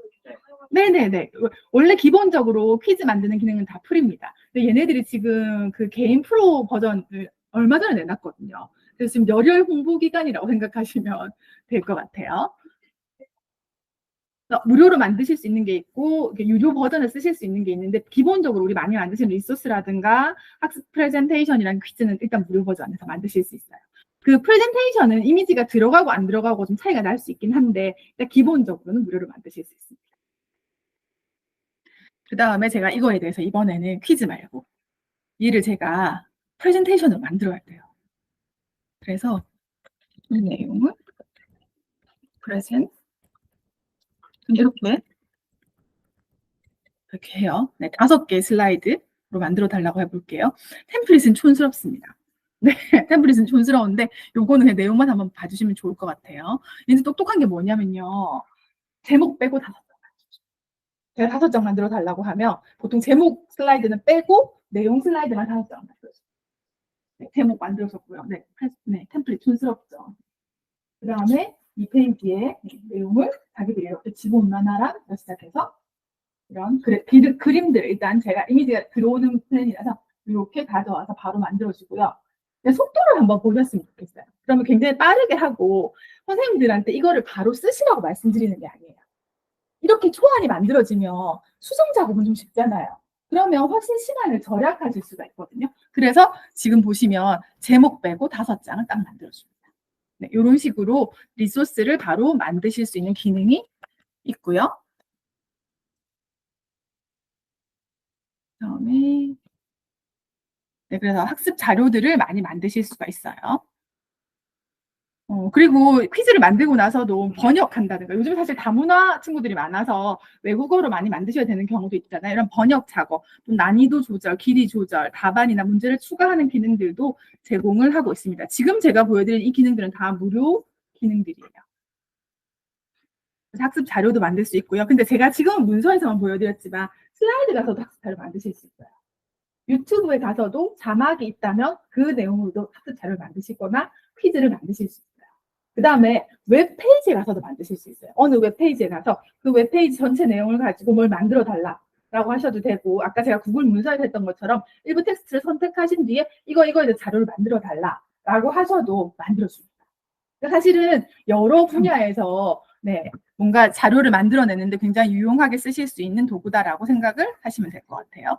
네네네. 원래 기본적으로 퀴즈 만드는 기능은 다 풀입니다. 근데 얘네들이 지금 그 개인 프로 버전을 얼마 전에 내놨거든요. 그래서 지금 열혈 홍보 기간이라고 생각하시면 될 것 같아요. 무료로 만드실 수 있는 게 있고 유료 버전을 쓰실 수 있는 게 있는데 기본적으로 우리 많이 만드시는 리소스라든가 학습 프레젠테이션이라는 퀴즈는 일단 무료 버전에서 만드실 수 있어요. 그 프레젠테이션은 이미지가 들어가고 안 들어가고 좀 차이가 날 수 있긴 한데 일단 기본적으로는 무료로 만드실 수 있습니다. 그 다음에 제가 이거에 대해서 이번에는 퀴즈 말고 얘를 제가 프레젠테이션으로 만들어야 돼요. 그래서 이 내용을 프레젠 이렇게 해요. 네, 5개 슬라이드로 만들어 달라고 해볼게요. 템플릿은 촌스럽습니다. 네, 템플릿은 촌스러운데 요거는 그냥 내용만 한번 봐주시면 좋을 것 같아요. 얘는 똑똑한 게 뭐냐면요. 제목 빼고 5장. 제가 5장 만들어 달라고 하면 보통 제목 슬라이드는 빼고 내용 슬라이드만 5장 만들어줘요. 네, 제목 만들어줬고요. 네, 네, 템플릿 촌스럽죠. 그 다음에 이 페이지에 내용을 자기들이 이렇게 지본만화랑 시작해서 이런 그림들 일단 제가 이미지가 들어오는 플랜이라서 이렇게 가져와서 바로 만들어주고요. 속도를 한번 보셨으면 좋겠어요. 그러면 굉장히 빠르게 하고 선생님들한테 이거를 바로 쓰시라고 말씀드리는 게 아니에요. 이렇게 초안이 만들어지면 수정 작업은 좀 쉽잖아요. 그러면 훨씬 시간을 절약하실 수가 있거든요. 그래서 지금 보시면 제목 빼고 5장을 딱 만들어줍니다. 네, 이런 식으로 리소스를 바로 만드실 수 있는 기능이 있고요. 그다음에 네, 그래서 학습 자료들을 많이 만드실 수가 있어요. 그리고 퀴즈를 만들고 나서도 번역한다든가 요즘 사실 다문화 친구들이 많아서 외국어로 많이 만드셔야 되는 경우도 있잖아요. 이런 번역 작업, 또 난이도 조절, 길이 조절, 답안이나 문제를 추가하는 기능들도 제공을 하고 있습니다. 지금 제가 보여드린 이 기능들은 다 무료 기능들이에요. 학습 자료도 만들 수 있고요. 근데 제가 지금은 문서에서만 보여드렸지만 슬라이드 가서도 학습 자료 만드실 수 있어요. 유튜브에 가서도 자막이 있다면 그 내용으로도 학습 자료를 만드시거나 퀴즈를 만드실 수 있어요. 그 다음에 웹페이지에 가서도 만드실 수 있어요. 어느 웹페이지에 가서 그 웹페이지 전체 내용을 가지고 뭘 만들어 달라라고 하셔도 되고 아까 제가 구글 문서에서 했던 것처럼 일부 텍스트를 선택하신 뒤에 이거에 대해 자료를 만들어 달라라고 하셔도 만들어줍니다. 그러니까 사실은 여러 분야에서 네, 뭔가 자료를 만들어내는데 굉장히 유용하게 쓰실 수 있는 도구다라고 생각을 하시면 될 것 같아요.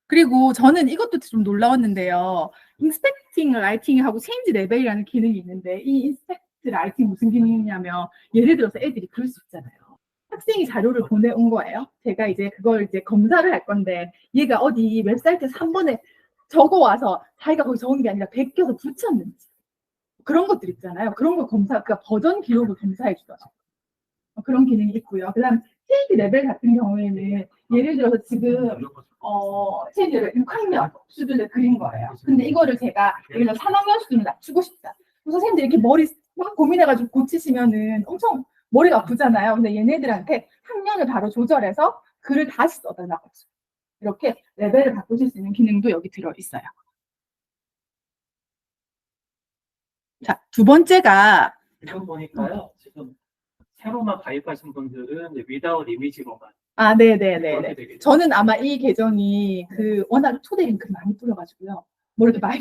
그리고 저는 이것도 좀 놀라웠는데요. 인스펙팅 라이팅하고 체인지 레벨이라는 기능이 있는데 이 인스펙트 라이팅 무슨 기능이냐면 예를 들어서 애들이 그럴 수 있잖아요. 학생이 자료를 보내온 거예요. 제가 이제 그걸 이제 검사를 할 건데 얘가 어디 웹사이트에서 한 번에 적어 와서 자기가 거기 적은 게 아니라 베껴서 붙였는지 그런 것들 있잖아요. 그런 거 검사, 그러니까 버전 기록을 검사해 주더라고요. 그런 기능이 있고요. 그다음 체인지 레벨 같은 경우에는 예를 들어서 지금 체인지 레벨 6학년 수준을 그린 거예요. 근데 이거를 제가 예를 들어 3학년 수준을 낮추고 싶다. 선생님들이 이렇게 머리 막 고민해가지고 고치시면은 엄청 머리가 아프잖아요. 근데 얘네들한테 학년을 바로 조절해서 글을 다시 써달라고 했어요. 이렇게 레벨을 바꾸실 수 있는 기능도 여기 들어 있어요. 자, 두 번째가 지금 보니까요. 지금 새로만 가입하신 분들은 이제 without 이미지로만 아, 네네네. 그렇게 되겠죠. 저는 아마 이 계정이 워낙 초대 링크를 많이 뿌려가지고요. 뭐 이렇게 많이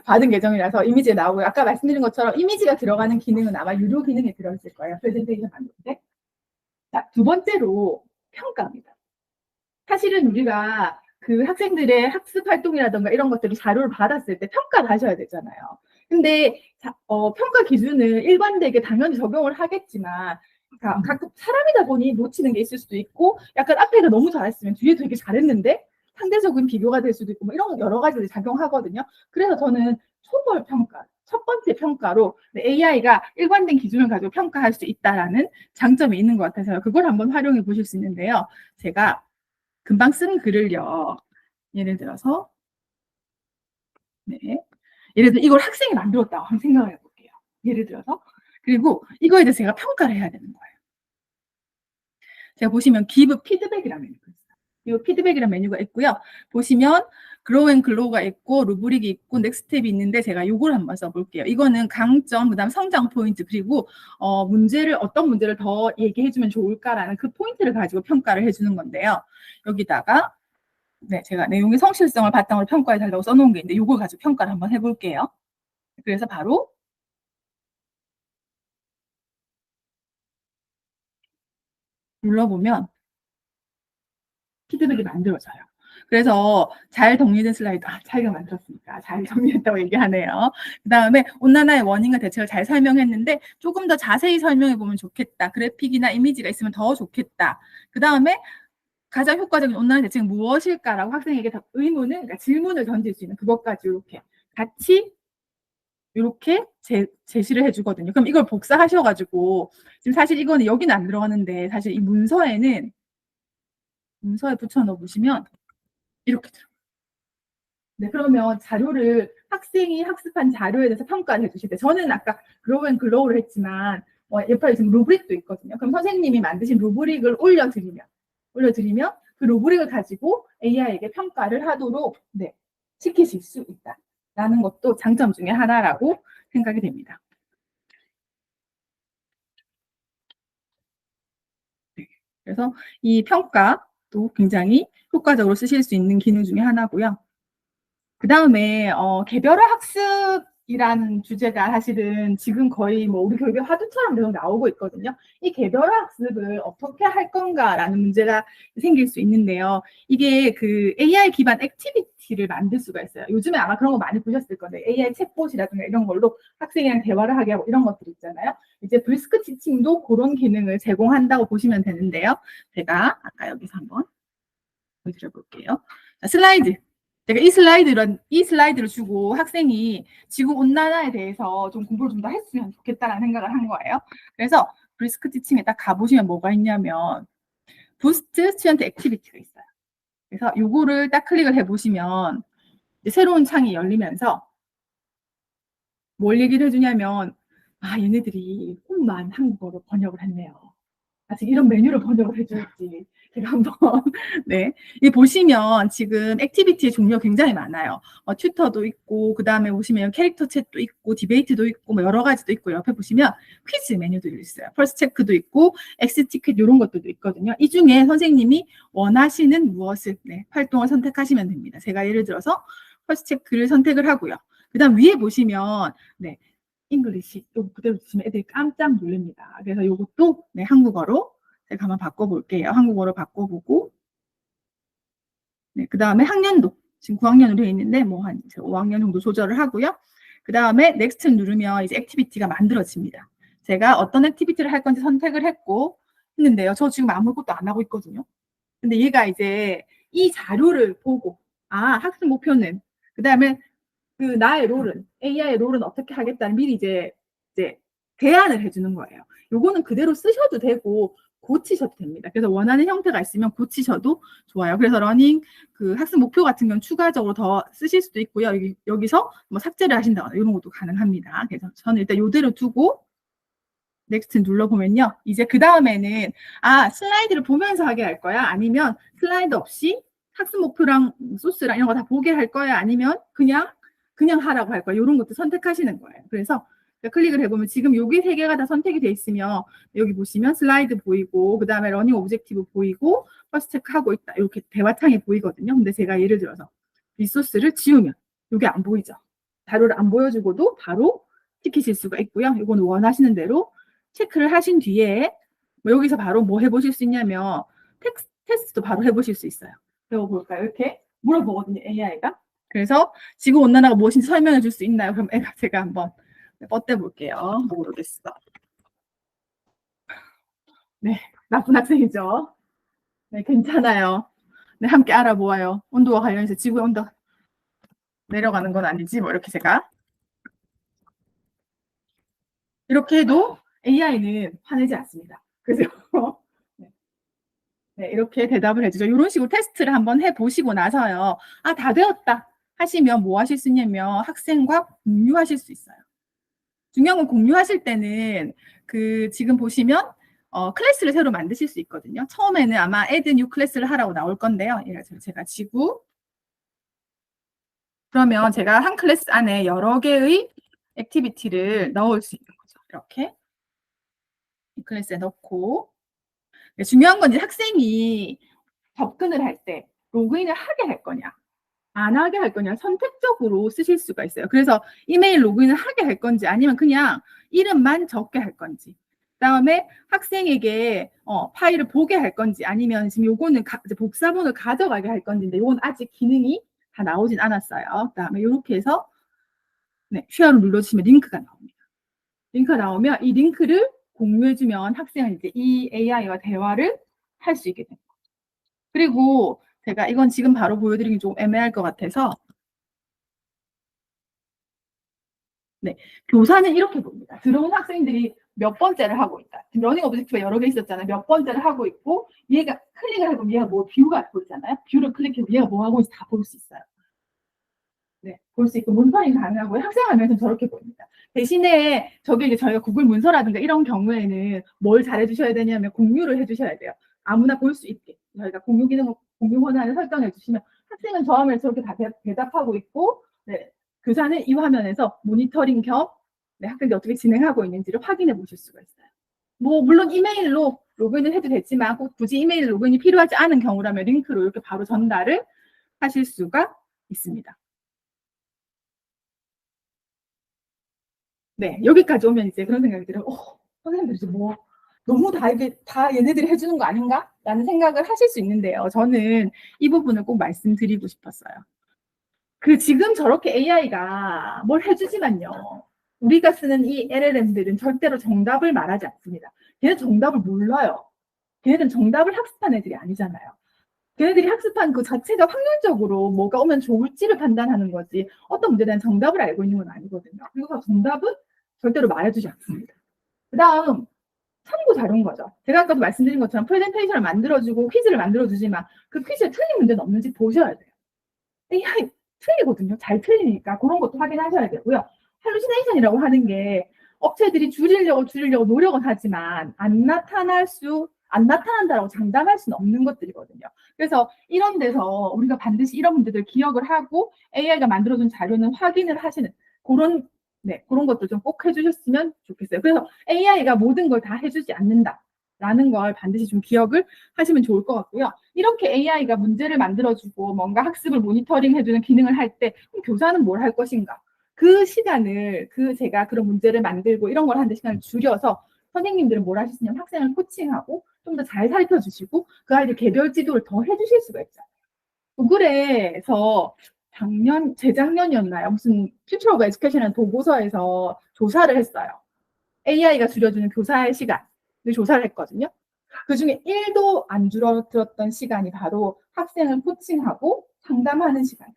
받은 계정이라서 이미지가 나오고요. 아까 말씀드린 것처럼 이미지가 들어가는 기능은 아마 유료 기능에 들어있을 거예요. 프레젠테이션 만들 때. 자, 두 번째로 평가입니다. 사실은 우리가 그 학생들의 학습 활동이라든가 이런 것들을 자료를 받았을 때 평가를 하셔야 되잖아요. 근데 평가 기준을 일관되게 당연히 적용을 하겠지만 가끔 사람이다 보니 놓치는 게 있을 수도 있고 약간 앞에가 너무 잘했으면 뒤에 되게 잘했는데 상대적인 비교가 될 수도 있고 뭐 이런 여러 가지를 작용하거든요. 그래서 저는 초벌 평가, 첫 번째 평가로 AI가 일관된 기준을 가지고 평가할 수 있다라는 장점이 있는 것 같아서요. 그걸 한번 활용해 보실 수 있는데요. 제가 금방 쓴 글을요. 예를 들어서 네. 예를 들어 이걸 학생이 만들었다고 한번 생각을 해볼게요. 예를 들어서 그리고 이거에 대해서 제가 평가를 해야 되는 거예요. 제가 보시면 give feedback이라는 메뉴가 있어요. 이 피드백이라는 메뉴가 있고요. 보시면 grow and glow가 있고 루브릭이 있고 넥스트 스텝이 있는데 제가 이걸 한번 써볼게요. 이거는 강점, 그다음 성장 포인트 그리고 어떤 문제를 더 얘기해주면 좋을까라는 그 포인트를 가지고 평가를 해주는 건데요. 여기다가 네, 제가 내용의 성실성을 바탕으로 평가해 달라고 써놓은 게 있는데 이걸 가지고 평가를 한번 해볼게요. 그래서 바로 눌러보면 피드백이 만들어져요. 그래서 잘 정리된 슬라이드, 자기가 만들었으니까 잘 정리했다고 얘기하네요. 그 다음에 온난화의 원인과 대책을 잘 설명했는데 조금 더 자세히 설명해 보면 좋겠다. 그래픽이나 이미지가 있으면 더 좋겠다. 그 다음에 가장 효과적인 온난화 대책은 무엇일까라고 학생에게 의문을, 그러니까 질문을 던질 수 있는 그것까지 이렇게 같이 이렇게 제시를 해주거든요. 그럼 이걸 복사하셔가지고 지금 사실 이거는 여기는 안 들어가는데 사실 이 문서에 붙여 넣어보시면 이렇게 들어가요. 네, 그러면 자료를 학생이 학습한 자료에 대해서 평가를 해주실 때 저는 아까 그로우 앤 글로우를 했지만 옆에 지금 루브릭도 있거든요. 그럼 선생님이 만드신 루브릭을 올려드리면 그 루브릭을 가지고 AI에게 평가를 하도록 시키실 수 있다라는 것도 장점 중에 하나라고 생각이 됩니다. 그래서 이 평가도 굉장히 효과적으로 쓰실 수 있는 기능 중에 하나고요. 그 다음에 개별화 학습이라는 주제가 사실은 지금 거의 뭐 우리 교육의 화두처럼 계속 나오고 있거든요. 이 개별화 학습을 어떻게 할 건가라는 문제가 생길 수 있는데요. 이게 그 AI 기반 액티비티를 만들 수가 있어요. 요즘에 아마 그런 거 많이 보셨을 건데 AI 챗봇이라든가 이런 걸로 학생이랑 대화를 하게 하고 이런 것들 있잖아요. 이제 브리스크 티칭도 그런 기능을 제공한다고 보시면 되는데요. 제가 아까 여기서 한번 보여드려볼게요. 자, 슬라이드. 제가 이 슬라이드를 주고 학생이 지구 온난화에 대해서 좀 공부를 좀 더 했으면 좋겠다라는 생각을 한 거예요. 그래서 브리스크 티칭에 딱 가보시면 뭐가 있냐면 부스트 스튜던트 액티비티가 있어요. 그래서 요거를 딱 클릭을 해보시면 새로운 창이 열리면서 뭘 얘기를 해주냐면 얘네들이 꿈만 한국어로 번역을 했네요. 아직 이런 메뉴를 번역을 해줄지 제가 한번 이 보시면 지금 액티비티의 종류가 굉장히 많아요. 튜터도 있고 그 다음에 보시면 캐릭터 챗도 있고 디베이트도 있고 뭐 여러 가지도 있고 옆에 보시면 퀴즈 메뉴도 있어요. 펄스 체크도 있고 엑스 티켓 이런 것들도 있거든요. 이 중에 선생님이 원하시는 무엇을 활동을 선택하시면 됩니다. 제가 예를 들어서 펄스 체크를 선택을 하고요. 그 다음 위에 보시면 잉글리시 이거 그대로 주시면 애들이 깜짝 놀랍니다. 그래서 이것도 한국어로 제가 한번 바꿔볼게요. 한국어로 바꿔보고 그 다음에 학년도 지금 9학년으로 돼 있는데 뭐 한 5학년 정도 조절을 하고요. 그 다음에 넥스트 누르면 이제 액티비티가 만들어집니다. 제가 어떤 액티비티를 할 건지 선택을 했는데요. 저 지금 아무것도 안 하고 있거든요. 근데 얘가 이제 이 자료를 보고 학습 목표는 그 다음에 나의 롤은 AI의 롤은 어떻게 하겠다는 미리 이제 대안을 해주는 거예요. 요거는 그대로 쓰셔도 되고 고치셔도 됩니다. 그래서 원하는 형태가 있으면 고치셔도 좋아요. 그래서 러닝 그 학습 목표 같은 경우는 추가적으로 더 쓰실 수도 있고요. 여기서 뭐 삭제를 하신다거나 이런 것도 가능합니다. 그래서 저는 일단 이대로 두고 넥스트 눌러보면요. 이제 그 다음에는 슬라이드를 보면서 하게 할 거야? 아니면 슬라이드 없이 학습 목표랑 소스랑 이런 거 다 보게 할 거야? 아니면 그냥 하라고 할 거야? 이런 것도 선택하시는 거예요. 그래서 그러니까 클릭을 해보면 지금 여기 세 개가 다 선택이 돼 있으면 여기 보시면 슬라이드 보이고 그 다음에 러닝 오브젝티브 보이고 퍼스트 체크하고 있다. 이렇게 대화창이 보이거든요. 근데 제가 예를 들어서 리소스를 지우면 이게 안 보이죠. 자료를 안 보여주고도 바로 시키실 수가 있고요. 이건 원하시는 대로 체크를 하신 뒤에 뭐 여기서 바로 뭐 해보실 수 있냐면 테스트도 바로 해보실 수 있어요. 배워볼까요? 이렇게 물어보거든요, AI가. 그래서 지구온난화가 무엇인지 설명해 줄 수 있나요? 그럼 제가 한번 뻗대 볼게요. 모르겠어. 네, 나쁜 학생이죠. 네, 괜찮아요. 네, 함께 알아보아요. 온도와 관련해서 지구의 온도 내려가는 건 아니지, 뭐 이렇게 제가. 이렇게 해도 AI는 화내지 않습니다. 그죠? 네, 이렇게 대답을 해주죠. 이런 식으로 테스트를 한번 해보시고 나서요. 아, 다 되었다 하시면 뭐 하실 수 있냐면 학생과 공유하실 수 있어요. 중요한 건 공유하실 때는 그 지금 보시면 클래스를 새로 만드실 수 있거든요. 처음에는 아마 add new 클래스를 하라고 나올 건데요. 이래서 제가 지구 그러면 제가 한 클래스 안에 여러 개의 액티비티를 넣을 수 있는 거죠. 이렇게 이 클래스에 넣고 중요한 건 이제 학생이 접근을 할 때 로그인을 하게 할 거냐 안 하게 할 거냐 선택적으로 쓰실 수가 있어요. 그래서 이메일 로그인을 하게 할 건지 아니면 그냥 이름만 적게 할 건지 그다음에 학생에게 파일을 보게 할 건지 아니면 지금 요거는 이제 복사본을 가져가게 할 건지인데 요건 아직 기능이 다 나오진 않았어요. 그다음에 이렇게 해서 네, 쉐어를 눌러주시면 링크가 나옵니다. 링크가 나오면 이 링크를 공유해주면 학생은 이제 이 AI와 대화를 할 수 있게 됩니다. 그리고 제가 이건 지금 바로 보여드리기 좀 애매할 것 같아서 네, 교사는 이렇게 봅니다. 들어온 학생들이 몇 번째를 하고 있다. 지금 러닝 오브젝트가 여러 개 있었잖아요. 몇 번째를 하고 있고 얘가 클릭을 하고 얘가 뭐 뷰가 보이잖아요. 뷰를 클릭해서 얘가 뭐 하고 있는지 다 볼 수 있어요. 네, 볼 수 있고 문서링 가능하고요. 학생 화면에서는 저렇게 보입니다. 대신에 저게 이제 저희가 구글 문서라든가 이런 경우에는 뭘 잘해주셔야 되냐면 공유를 해주셔야 돼요. 아무나 볼 수 있게 저희가 공유 기능을 공유 권한을 설정해 주시면 학생은 저 화면에 저렇게 다 대답하고 있고 네, 교사는 이 화면에서 모니터링 겸 네, 학생들이 어떻게 진행하고 있는지를 확인해 보실 수가 있어요. 뭐 물론 이메일로 로그인을 해도 되지만 꼭 굳이 이메일 로그인이 필요하지 않은 경우라면 링크로 이렇게 바로 전달을 하실 수가 있습니다. 네, 여기까지 오면 이제 그런 생각이 들어요. 선생님들 이제 뭐 너무 다 이게 다 얘네들이 해주는 거 아닌가? 라는 생각을 하실 수 있는데요. 저는 이 부분을 꼭 말씀드리고 싶었어요. 그 지금 저렇게 AI가 뭘 해주지만요. 우리가 쓰는 이 LLM들은 절대로 정답을 말하지 않습니다. 걔는 정답을 몰라요. 걔네들은 정답을 학습한 애들이 아니잖아요. 걔네들이 학습한 그 자체가 확률적으로 뭐가 오면 좋을지를 판단하는 거지 어떤 문제에 대한 정답을 알고 있는 건 아니거든요. 그래서 정답은 절대로 말해주지 않습니다. 그 다음 참고 자료인 거죠. 제가 아까도 말씀드린 것처럼 프레젠테이션을 만들어주고 퀴즈를 만들어주지만 그 퀴즈에 틀린 문제는 없는지 보셔야 돼요. AI 틀리거든요. 잘 틀리니까 그런 것도 확인하셔야 되고요. 할루시네이션이라고 하는 게 업체들이 줄이려고 노력은 하지만 안 나타난다라고 장담할 수는 없는 것들이거든요. 그래서 이런 데서 우리가 반드시 이런 문제들 기억을 하고 AI가 만들어준 자료는 확인을 하시는 그런 그런 것도 좀 꼭 해주셨으면 좋겠어요. 그래서 AI가 모든 걸 다 해주지 않는다라는 걸 반드시 좀 기억을 하시면 좋을 것 같고요. 이렇게 AI가 문제를 만들어주고 뭔가 학습을 모니터링 해주는 기능을 할 때 교사는 뭘 할 것인가? 그 시간을 제가 그런 문제를 만들고 이런 걸 하는데 시간을 줄여서 선생님들은 뭘 하실 수 있냐면 학생을 코칭하고 좀 더 잘 살펴주시고 그 아이들 개별 지도를 더 해주실 수가 있죠. 구글에서 재작년이었나요? 무슨 퓨처 오브 에듀케이션이라는 도고서에서 조사를 했어요. AI가 줄여주는 교사의 시간을 조사를 했거든요. 그중에 1도 안 줄어들었던 시간이 바로 학생을 코칭하고 상담하는 시간이었어요.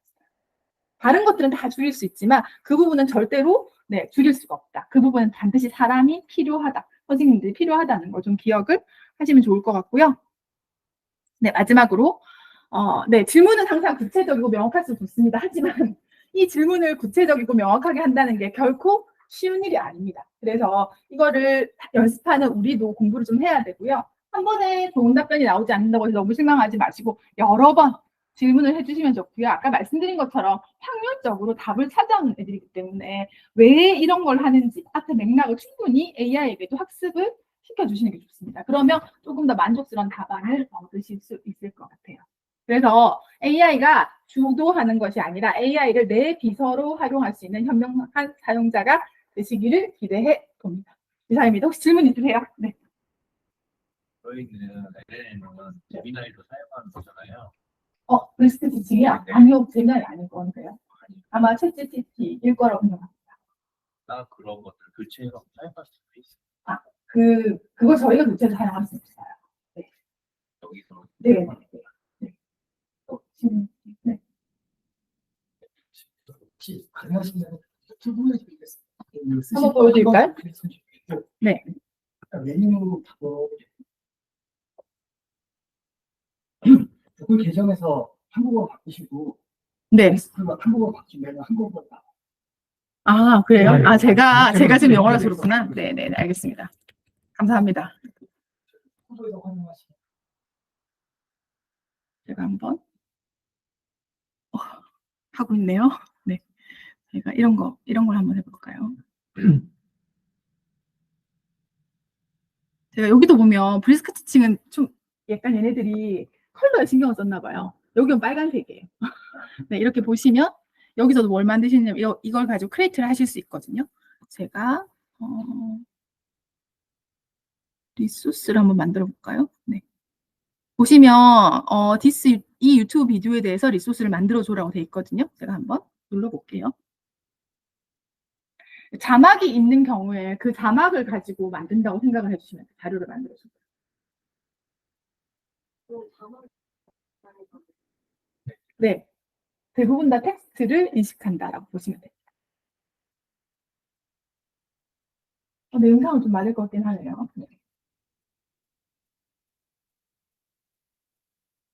다른 것들은 다 줄일 수 있지만 그 부분은 절대로 줄일 수가 없다. 그 부분은 반드시 사람이 필요하다. 선생님들이 필요하다는 걸 좀 기억을 하시면 좋을 것 같고요. 네, 마지막으로 질문은 항상 구체적이고 명확할수록 좋습니다. 하지만 이 질문을 구체적이고 명확하게 한다는 게 결코 쉬운 일이 아닙니다. 그래서 이거를 연습하는 우리도 공부를 좀 해야 되고요. 한 번에 좋은 답변이 나오지 않는다고 해서 너무 실망하지 마시고 여러 번 질문을 해주시면 좋고요. 아까 말씀드린 것처럼 확률적으로 답을 찾아오는 애들이기 때문에 왜 이런 걸 하는지 앞에 맥락을 충분히 AI에게도 학습을 시켜주시는 게 좋습니다. 그러면 조금 더 만족스러운 답안을 얻으실 수 있을 것 같아요. 그래서 AI가 주도하는 것이 아니라 AI를 내 비서로 활용할 수 있는 현명한 사용자가 되시기를 기대해 봅니다. 이상입니다. 혹시 질문 있으세요? 네. 저희는 LLM은 제미나이도 사용하는 거잖아요. 브리스크 지칭이요? 네. 아니요, 제미나이 아닐 건데요. 아마 챗GPT일 거라고 생각합니다. 나 그런 것들 교체해서 사용할 수도 있어요. 그거 저희가 교체해서 사용할 수 없어요. 여기서 네. 네. 네. 네. 혹시 가능하시면 유튜브에 드리겠습니다. 한번 보여드릴까요? 네. 메뉴 바꿔 구글 계정에서 한국어로 바꾸시고 네. 디스크가 한국어로 바뀌면 한국어로 나와요. 아, 그래요? 네. 아, 제가 지금 영어라서 그렇구나. 네네, 알겠습니다. 감사합니다. 후보에서 활용하시면 제가 한번 하고 있네요. 네. 제가 이런 걸 한번 해볼까요? 제가 여기도 보면 브리스크 티칭은 좀 약간 얘네들이 컬러에 신경을 썼나 봐요. 여기는 빨간색이에요. 네, 이렇게 보시면 여기서도 뭘 만드시냐면 이걸 가지고 크리에이트를 하실 수 있거든요. 제가 리소스를 한번 만들어 볼까요? 네. 보시면 이 유튜브 비디오에 대해서 리소스를 만들어 줘라고 돼 있거든요. 제가 한번 눌러 볼게요. 자막이 있는 경우에 그 자막을 가지고 만든다고 생각을 해주시면 돼요. 자료를 만들어 주세요. 네. 대부분 다 텍스트를 인식한다라고 보시면 돼요. 내 영상은 좀 맞을 것 같긴 하네요. 네.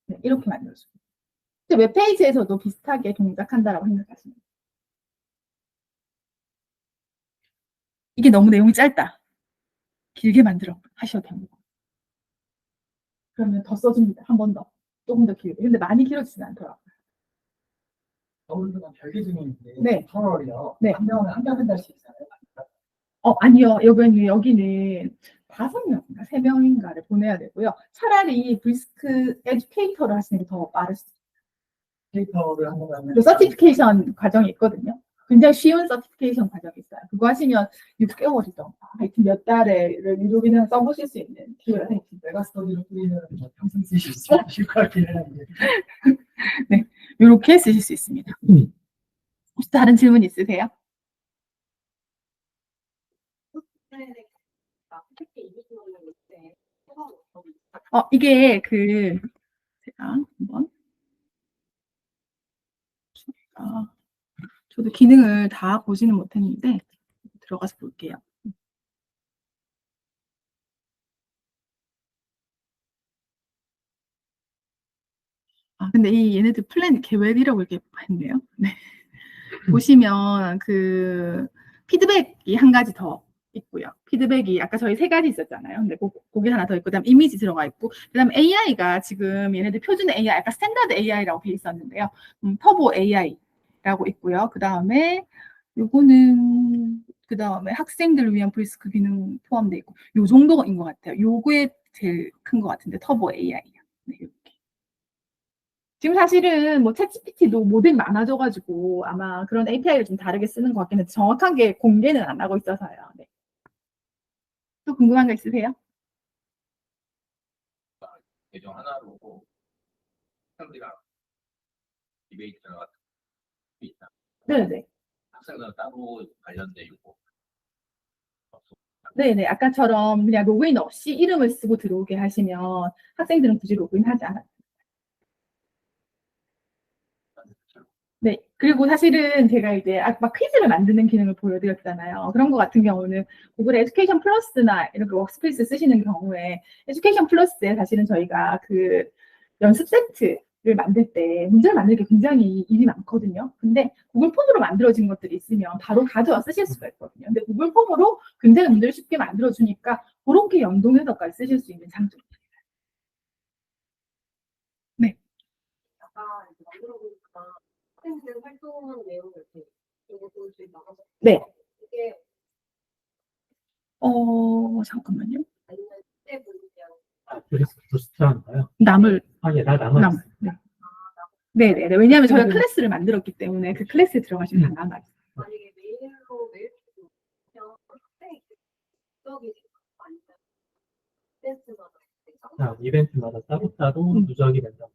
네, 이렇게 만들어주고. 웹페이지에서도 비슷하게 동작한다라고 생각하시면 돼요. 이게 너무 내용이 짧다. 길게 만들어 하셔도 됩니다. 그러면 더 써줍니다. 한 번 더. 조금 더 길게. 근데 많이 길어지진 않더라고요. 서울대가 별개 중인데 네. 8월이요. 네. 한 명 한 달씩 있어요. 아니요. 여기는 5명인가 3명인가를 보내야 되고요. 차라리 브리스크 에듀케이터를 하시는 게 더 빠르시죠. 데이터를 한번 하면 그 서티피케이션 과정이 있거든요. 굉장히 쉬운 서티피케이션 과정이 있어요. 그거 하시면 6개월이죠. 하여튼 몇 달에를 유료비는 써보실 수 있는 기회가 생깁니다. 메가 스터디로 뿌리면 평생 쓰실 수 있을 것 같긴 한데. 네, 이렇게 쓰실 수 있습니다. 혹시 다른 질문 있으세요? 이게 제가 한번 저도 기능을 다 보지는 못했는데 들어가서 볼게요. 근데 얘네들 플랜 계획이라고 이렇게 했네요. 네. 보시면 피드백이 한 가지 더 있고요. 피드백이 아까 저희 3가지 있었잖아요. 근데 거기 하나 더 있고, 그다음 이미지 들어가 있고, 그다음 AI가 지금 얘네들 표준 AI, 아까 스탠다드 AI라고 돼 있었는데요. 터보 AI라고 있고요. 그다음에 학생들을 위한 브리스크 기능 포함되어 있고, 요 정도인 것 같아요. 요게 제일 큰 것 같은데 터보 AI요. 네, 이렇게. 지금 사실은 챗GPT도 모델이 많아져가지고 아마 그런 API를 좀 다르게 쓰는 것 같긴 한데 정확하게 공개는 안 하고 있어서요. 네. 또 궁금한 거 있으세요? 계정 하나로 학생들이랑 디베이트나 같은 게 있다. 네네. 학생들은 따로 관련돼 있고. 네네. 아까처럼 그냥 로그인 없이 이름을 쓰고 들어오게 하시면 학생들은 굳이 로그인하지 않아요. 네. 그리고 사실은 제가 이제 막 퀴즈를 만드는 기능을 보여드렸잖아요. 그런 거 같은 경우는 구글 에듀케이션 플러스나 이렇게 워크스페이스 쓰시는 경우에 에듀케이션 플러스에 사실은 저희가 연습 세트를 만들 때 문제를 만들 게 굉장히 일이 많거든요. 근데 구글 폼으로 만들어진 것들이 있으면 바로 가져와 쓰실 수가 있거든요. 근데 구글 폼으로 굉장히 문제를 쉽게 만들어주니까 그렇게 연동해서까지 쓰실 수 있는 장점입니다. 네. 만들어 보니까 학생들 활동하는 내용을 이렇게 이거 볼 수 있나요? 네. 이게 잠깐만요. 아니면 그때 보면 그래서 숫자인가요? 남을 예, 다 남아 있어요. 네네네. 왜냐하면 저희가 클래스를 만들었기 때문에 그 클래스에 들어가시면 다 남아 있어요. 만약에 메일로 메일 주면 학생이 적이 아니면 센스마다 이벤트마다 따로따로 누적이 된다고.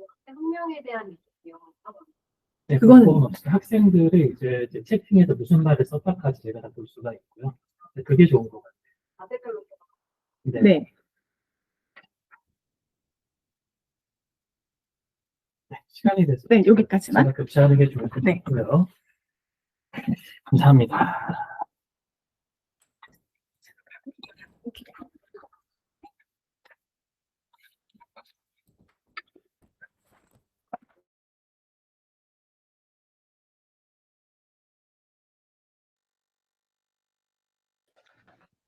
학생 한 명에 대한 내용을 하고 네, 그거는- 그건 없이 학생들이 이제 채팅에서 무슨 말을 썼다까지 제가 다 볼 수가 있고요. 네, 그게 좋은 것 같아요. 자세별로 네. 네. 네, 시간이 돼서 네, 여기까지만. 제가 교체하는 게 좋을 것 네. 같고요. 감사합니다.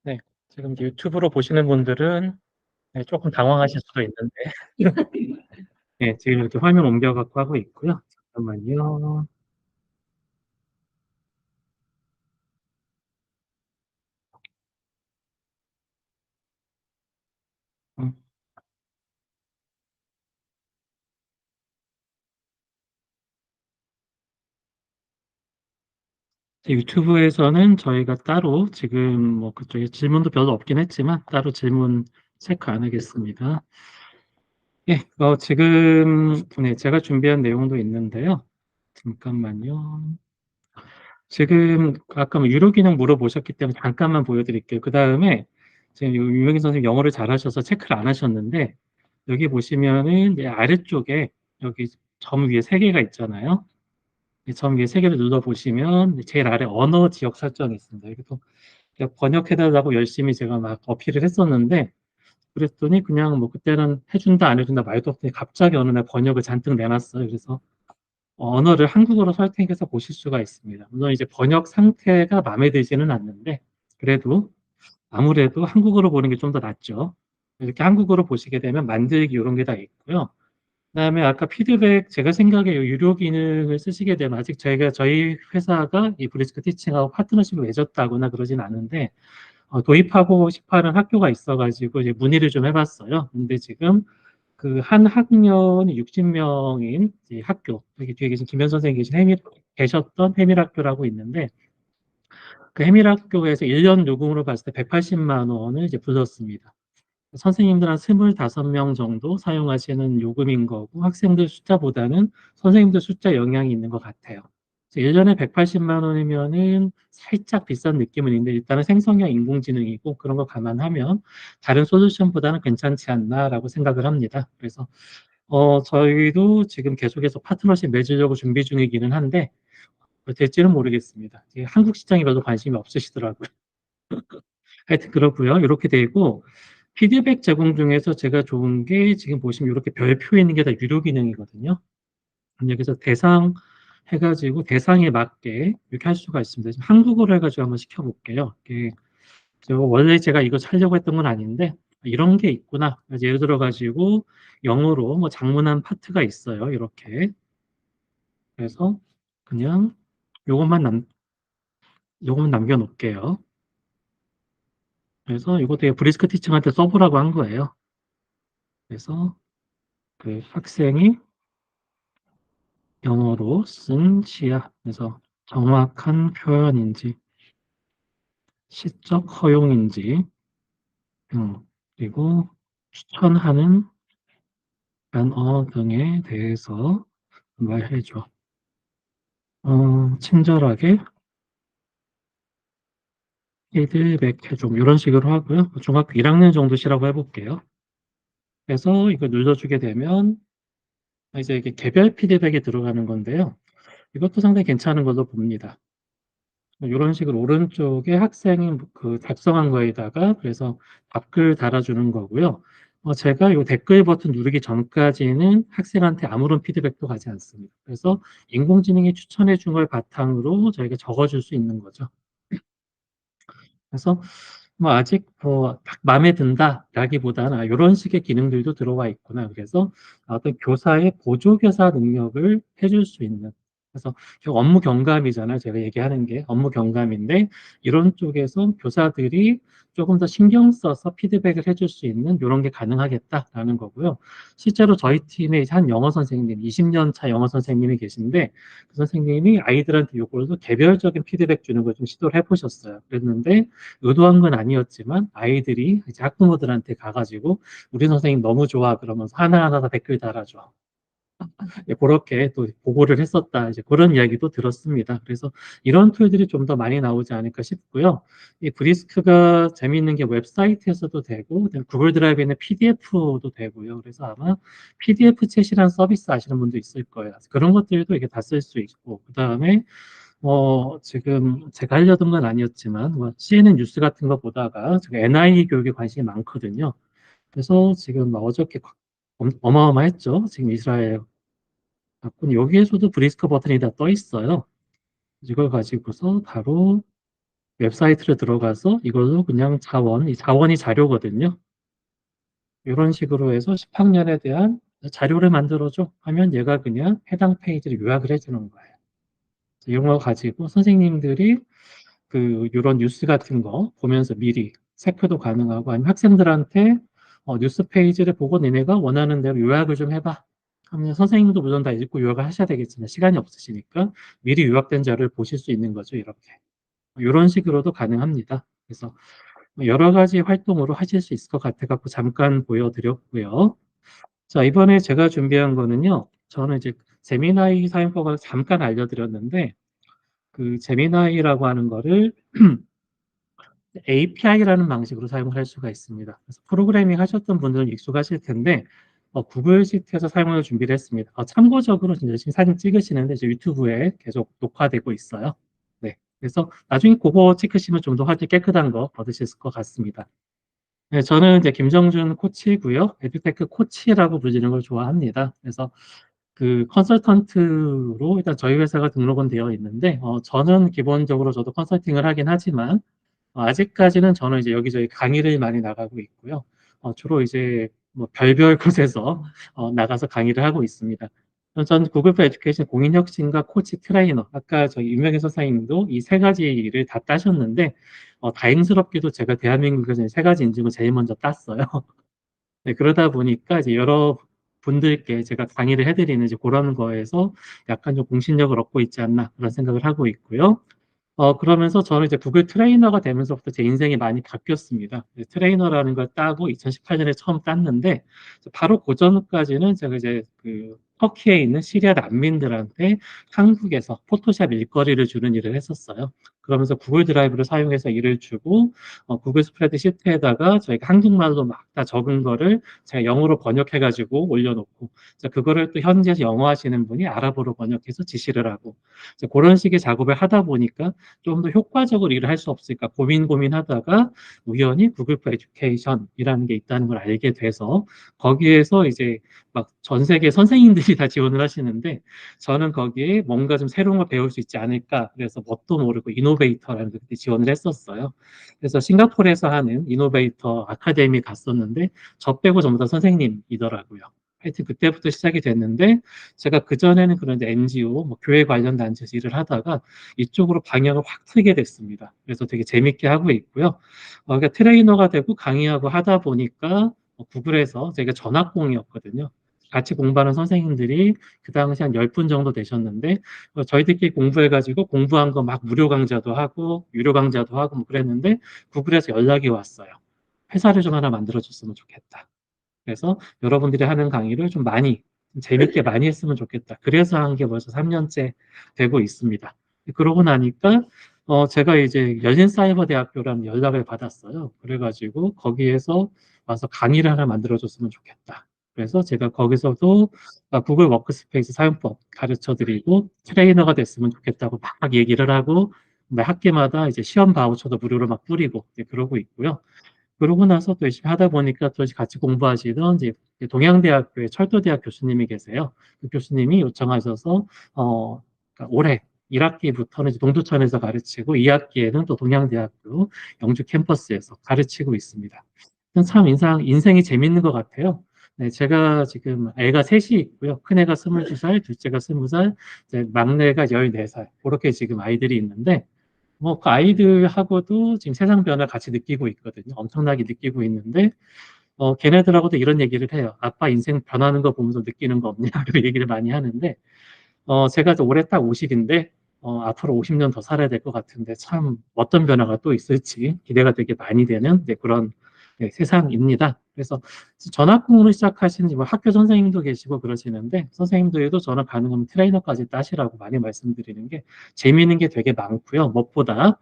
네, 지금 유튜브로 보시는 분들은 네, 조금 당황하실 수도 있는데 네, 지금 이렇게 화면 옮겨갖고 하고 있고요. 잠깐만요. 음, 유튜브에서는 저희가 따로 지금 뭐 그쪽에 질문도 별로 없긴 했지만 따로 질문 체크 안 하겠습니다. 예, 지금 네, 제가 준비한 내용도 있는데요. 잠깐만요. 지금 아까 뭐 유료 기능 물어보셨기 때문에 잠깐만 보여드릴게요. 그 다음에 지금 유명희 선생님 영어를 잘하셔서 체크를 안 하셨는데 여기 보시면은 이제 아래쪽에 여기 점 위에 세 개가 있잖아요. 이 점 위에 세 개를 눌러 보시면 제일 아래 언어 지역 설정이 있습니다. 이것도 번역해달라고 열심히 제가 막 어필을 했었는데 그랬더니 그냥 뭐 그때는 해준다 안 해준다 말도 없더니 갑자기 어느 날 번역을 잔뜩 내놨어요. 그래서 언어를 한국어로 선택해서 보실 수가 있습니다. 물론 이제 번역 상태가 마음에 들지는 않는데 그래도 아무래도 한국어로 보는 게 좀 더 낫죠. 이렇게 한국어로 보시게 되면 만들기 이런 게 다 있고요. 그다음에 아까 피드백 제가 생각에 이 유료 기능을 쓰시게 되면 아직 저희 회사가 이 브리스크 티칭하고 파트너십을 맺었다거나 그러진 않은데 도입하고 싶어하는 학교가 있어가지고 이제 문의를 좀 해봤어요. 근데 지금 그 한 학년이 60명인 학교, 여기 뒤에 계신 김현 선생님 계셨던 해밀학교라고 있는데, 그 해밀학교에서 1년 요금으로 봤을 때 180만 원을 이제 불렀습니다. 선생님들 한 25명 정도 사용하시는 요금인 거고, 학생들 숫자보다는 선생님들 숫자 영향이 있는 것 같아요. 1년에 180만 원이면은 살짝 비싼 느낌은 있는데, 일단은 생성형 인공지능이고, 그런 거 감안하면 다른 솔루션보다는 괜찮지 않나라고 생각을 합니다. 그래서 저희도 지금 계속해서 파트너십 맺으려고 준비 중이기는 한데, 될지는 모르겠습니다. 한국 시장에 별로 관심이 없으시더라고요. 하여튼 그렇고요. 이렇게 되고, 피드백 제공 중에서 제가 좋은 게 지금 보시면 이렇게 별표 있는 게 다 유료 기능이거든요. 여기서 대상 해가지고 대상에 맞게 이렇게 할 수가 있습니다. 지금 한국어로 해가지고 한번 시켜볼게요. 원래 제가 이거 하려고 했던 건 아닌데, 이런 게 있구나. 그래서 예를 들어가지고 영어로 뭐 장문한 파트가 있어요. 이렇게. 그래서 그냥 요것만 요것만 남겨놓을게요. 그래서 이것도 브리스크 티칭한테 써보라고 한 거예요. 그래서 그 학생이 영어로 쓴 시야. 그래서 정확한 표현인지, 시적 허용인지, 그리고 추천하는 단어 등에 대해서 말해줘. 친절하게 피드백해줘. 이런 식으로 하고요. 중학교 1학년 정도시라고 해볼게요. 그래서 이거 눌러주게 되면 이제 이게 개별 피드백이 들어가는 건데요. 이것도 상당히 괜찮은 걸로 봅니다. 이런 식으로 오른쪽에 학생이 그 작성한 거에다가 그래서 답글 달아주는 거고요. 제가 이 댓글 버튼 누르기 전까지는 학생한테 아무런 피드백도 가지 않습니다. 그래서 인공지능이 추천해 준 걸 바탕으로 저희가 적어줄 수 있는 거죠. 그래서 뭐 아직 딱 마음에 든다라기보다는 이런 식의 기능들도 들어와 있구나. 그래서 어떤 교사의 보조교사 능력을 해줄 수 있는. 그래서 업무 경감이잖아요. 제가 얘기하는 게 업무 경감인데 이런 쪽에서 교사들이 조금 더 신경 써서 피드백을 해줄 수 있는 이런 게 가능하겠다라는 거고요. 실제로 저희 팀에 한 영어 선생님, 20년 차 영어 선생님이 계신데 그 선생님이 아이들한테 요걸로 개별적인 피드백 주는 걸 좀 시도를 해보셨어요. 그랬는데 의도한 건 아니었지만 아이들이 이제 학부모들한테 가가지고 우리 선생님 너무 좋아 그러면서 하나하나 다 댓글 달아줘. 예, 그렇게 또 보고를 했었다. 이제 그런 이야기도 들었습니다. 그래서 이런 툴들이 좀 더 많이 나오지 않을까 싶고요. 이 브리스크가 재미있는 게 웹사이트에서도 되고, 그다음에 구글 드라이브에는 PDF도 되고요. 그래서 아마 PDF 챗이라는 서비스 아시는 분도 있을 거예요. 그런 것들도 이게 다 쓸 수 있고, 그 다음에 지금 제가 하려던 건 아니었지만, CNN 뉴스 같은 거 보다가 지금 NI 교육에 관심이 많거든요. 그래서 지금 어저께 어마어마했죠. 지금 이스라엘 갖고 여기에서도 브리스크 버튼이 다 떠 있어요. 이걸 가지고서 바로 웹사이트로 들어가서 이걸로 그냥 이 자원이 자료거든요. 이런 식으로 해서 10학년에 대한 자료를 만들어줘 하면 얘가 그냥 해당 페이지를 요약을 해주는 거예요. 이런 거 가지고 선생님들이 이런 뉴스 같은 거 보면서 미리 체크도 가능하고 아니면 학생들한테 뉴스 페이지를 보고 니네가 원하는 대로 요약을 좀 해봐. 하면 선생님도 물론 다 읽고 요약을 하셔야 되겠지만 시간이 없으시니까 미리 요약된 자료를 보실 수 있는 거죠. 이렇게. 이런 식으로도 가능합니다. 그래서 여러 가지 활동으로 하실 수 있을 것 같아 갖고 잠깐 보여드렸고요. 자, 이번에 제가 준비한 거는요. 저는 이제 제미나이 사용법을 잠깐 알려드렸는데 그 제미나이라고 하는 거를 API라는 방식으로 사용을 할 수가 있습니다. 그래서 프로그래밍 하셨던 분들은 익숙하실 텐데 구글 시트에서 사용을 준비를 했습니다. 참고적으로 지금 사진 찍으시는데 이제 유튜브에 계속 녹화되고 있어요. 네, 그래서 나중에 그거 찍으시면 좀 더 화질 깨끗한 거 얻으실 것 같습니다. 네, 저는 이제 김정준 코치고요. 에듀테크 코치라고 불리는 걸 좋아합니다. 그래서 그 컨설턴트로 일단 저희 회사가 등록은 되어 있는데 저는 기본적으로 저도 컨설팅을 하긴 하지만 아직까지는 저는 이제 여기저기 강의를 많이 나가고 있고요. 주로 이제 뭐 별별 곳에서 나가서 강의를 하고 있습니다. 전 구글 포 에듀케이션 공인혁신과 코치 트레이너, 아까 저희 유명희 선생님도 이 세 가지를 다 따셨는데 다행스럽게도 제가 대한민국에서 이 세 가지 인증을 제일 먼저 땄어요. 네, 그러다 보니까 이제 여러 분들께 제가 강의를 해드리는 이제 그런 거에서 약간 좀 공신력을 얻고 있지 않나 그런 생각을 하고 있고요. 그러면서 저는 이제 구글 트레이너가 되면서부터 제 인생이 많이 바뀌었습니다. 트레이너라는 걸 따고 2018년에 처음 땄는데, 바로 그 전까지는 제가 이제 터키에 있는 시리아 난민들한테 한국에서 포토샵 일거리를 주는 일을 했었어요. 그러면서 구글 드라이브를 사용해서 일을 주고, 구글 스프레드 시트에다가 저희가 한국말로 막 다 적은 거를 제가 영어로 번역해가지고 올려놓고, 그거를 또 현지에서 영어 하시는 분이 아랍어로 번역해서 지시를 하고, 그런 식의 작업을 하다 보니까 좀 더 효과적으로 일을 할 수 없을까 고민하다가 우연히 구글 포 에듀케이션이라는 게 있다는 걸 알게 돼서 거기에서 이제 막 전 세계 선생님들이 다 지원을 하시는데 저는 거기에 뭔가 좀 새로운 걸 배울 수 있지 않을까 그래서 뭣도 모르고 이노베이터라는 데 지원을 했었어요. 그래서 싱가포르에서 하는 이노베이터 아카데미 갔었는데 저 빼고 전부 다 선생님이더라고요. 하여튼 그때부터 시작이 됐는데 제가 그전에는 그런 NGO, 뭐 교회 관련 단체에서 일을 하다가 이쪽으로 방향을 확 틀게 됐습니다. 그래서 되게 재밌게 하고 있고요. 그러니까 트레이너가 되고 강의하고 하다 보니까 구글에서 제가 전학공이었거든요. 같이 공부하는 선생님들이 그 당시 한 10분 정도 되셨는데 저희들끼리 공부해가지고 공부한 거 막 무료 강좌도 하고 유료 강좌도 하고 뭐 그랬는데 구글에서 연락이 왔어요. 회사를 좀 하나 만들어줬으면 좋겠다. 그래서 여러분들이 하는 강의를 좀 많이 좀 재밌게 많이 했으면 좋겠다. 그래서 한 게 벌써 3년째 되고 있습니다. 그러고 나니까 제가 이제 열린사이버대학교라는 연락을 받았어요. 그래가지고 거기에서 와서 강의를 하나 만들어줬으면 좋겠다. 그래서 제가 거기서도 구글 워크스페이스 사용법 가르쳐드리고 트레이너가 됐으면 좋겠다고 막 얘기를 하고 매 학기마다 이제 시험 바우처도 무료로 막 뿌리고 그러고 있고요. 그러고 나서 또 열심히 하다 보니까 또 같이 공부하시던 이제 동양대학교의 철도대학 교수님이 계세요. 그 교수님이 요청하셔서 그러니까 올해 1학기부터는 동두천에서 가르치고 2학기에는 또 동양대학교 영주 캠퍼스에서 가르치고 있습니다. 참 인생이 재밌는 것 같아요. 네, 제가 지금 애가 셋이 있고요. 큰애가 22살, 둘째가 20살, 이제 막내가 14살. 그렇게 지금 아이들이 있는데, 뭐, 그 아이들하고도 지금 세상 변화를 같이 느끼고 있거든요. 엄청나게 느끼고 있는데, 걔네들하고도 이런 얘기를 해요. 아빠 인생 변하는 거 보면서 느끼는 거 없냐? 그 얘기를 많이 하는데, 제가 올해 딱 50인데, 앞으로 50년 더 살아야 될 것 같은데, 참 어떤 변화가 또 있을지 기대가 되게 많이 되는 네, 그런 네, 세상입니다. 그래서 전학공으로 시작하신 뭐 학교 선생님도 계시고 그러시는데, 선생님들도 저는 가능하면 트레이너까지 따시라고 많이 말씀드리는 게 재미있는 게 되게 많고요. 무엇보다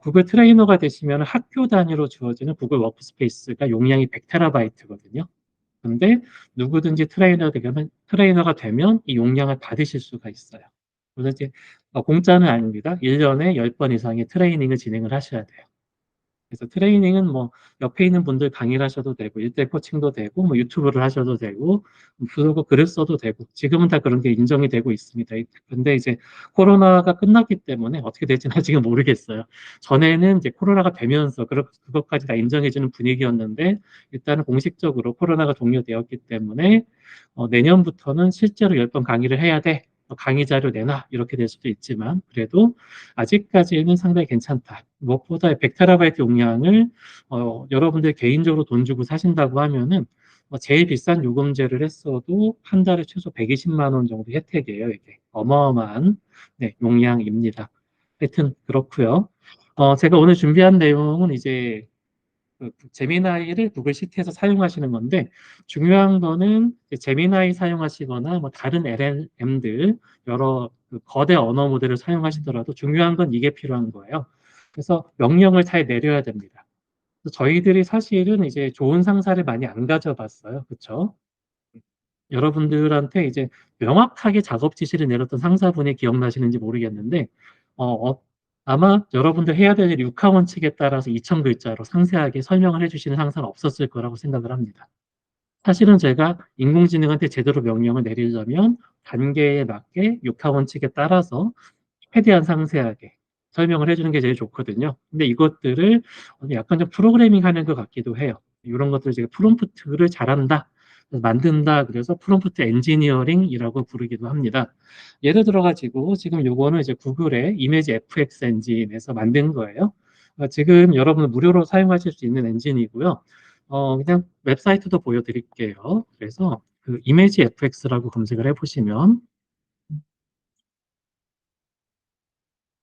구글 트레이너가 되시면 학교 단위로 주어지는 구글 워크스페이스가 용량이 100TB거든요. 근데 누구든지 트레이너가 되면 이 용량을 받으실 수가 있어요. 그래서 이제 공짜는 아닙니다. 1년에 10번 이상의 트레이닝을 진행을 하셔야 돼요. 그래서 트레이닝은 뭐 옆에 있는 분들 강의를 하셔도 되고 1대1 코칭도 되고 뭐 유튜브를 하셔도 되고 블로그 글을 써도 되고 지금은 다 그런 게 인정이 되고 있습니다. 근데 이제 코로나가 끝났기 때문에 어떻게 될지는 아직은 모르겠어요. 전에는 이제 코로나가 되면서 그것까지 다 인정해주는 분위기였는데 일단은 공식적으로 코로나가 종료되었기 때문에 내년부터는 실제로 10번 강의를 해야 돼. 강의 자료 내놔 이렇게 될 수도 있지만 그래도 아직까지는 상당히 괜찮다. 무엇보다 100TB 용량을 여러분들 개인적으로 돈 주고 사신다고 하면은 제일 비싼 요금제를 했어도 한 달에 최소 120만 원 정도 혜택이에요. 이게 어마어마한 네, 용량입니다. 하여튼 그렇고요. 제가 오늘 준비한 내용은 이제 그 제미나이를 구글 시티에서 사용하시는 건데 중요한 거는 제미나이 사용하시거나 뭐 다른 LLM들 여러 그 거대 언어 모델을 사용하시더라도 중요한 건 이게 필요한 거예요. 그래서 명령을 잘 내려야 됩니다. 저희들이 사실은 이제 좋은 상사를 많이 안 가져봤어요. 그렇죠? 여러분들한테 이제 명확하게 작업 지시를 내렸던 상사분이 기억나시는지 모르겠는데, 아마 여러분들 해야 될 일 6하원칙에 따라서 2000글자로 상세하게 설명을 해주시는 상사는 없었을 거라고 생각을 합니다. 사실은 제가 인공지능한테 제대로 명령을 내리려면 단계에 맞게 6하원칙에 따라서 최대한 상세하게 설명을 해주는 게 제일 좋거든요. 근데 이것들을 약간 좀 프로그래밍 하는 것 같기도 해요. 이런 것들을 제가 프롬프트를 잘한다. 만든다. 그래서 프롬프트 엔지니어링이라고 부르기도 합니다. 예를 들어가지고 지금 요거는 이제 구글의 이미지 FX 엔진에서 만든 거예요. 지금 여러분 무료로 사용하실 수 있는 엔진이고요. 그냥 웹사이트도 보여드릴게요. 그래서 그 이미지 FX라고 검색을 해보시면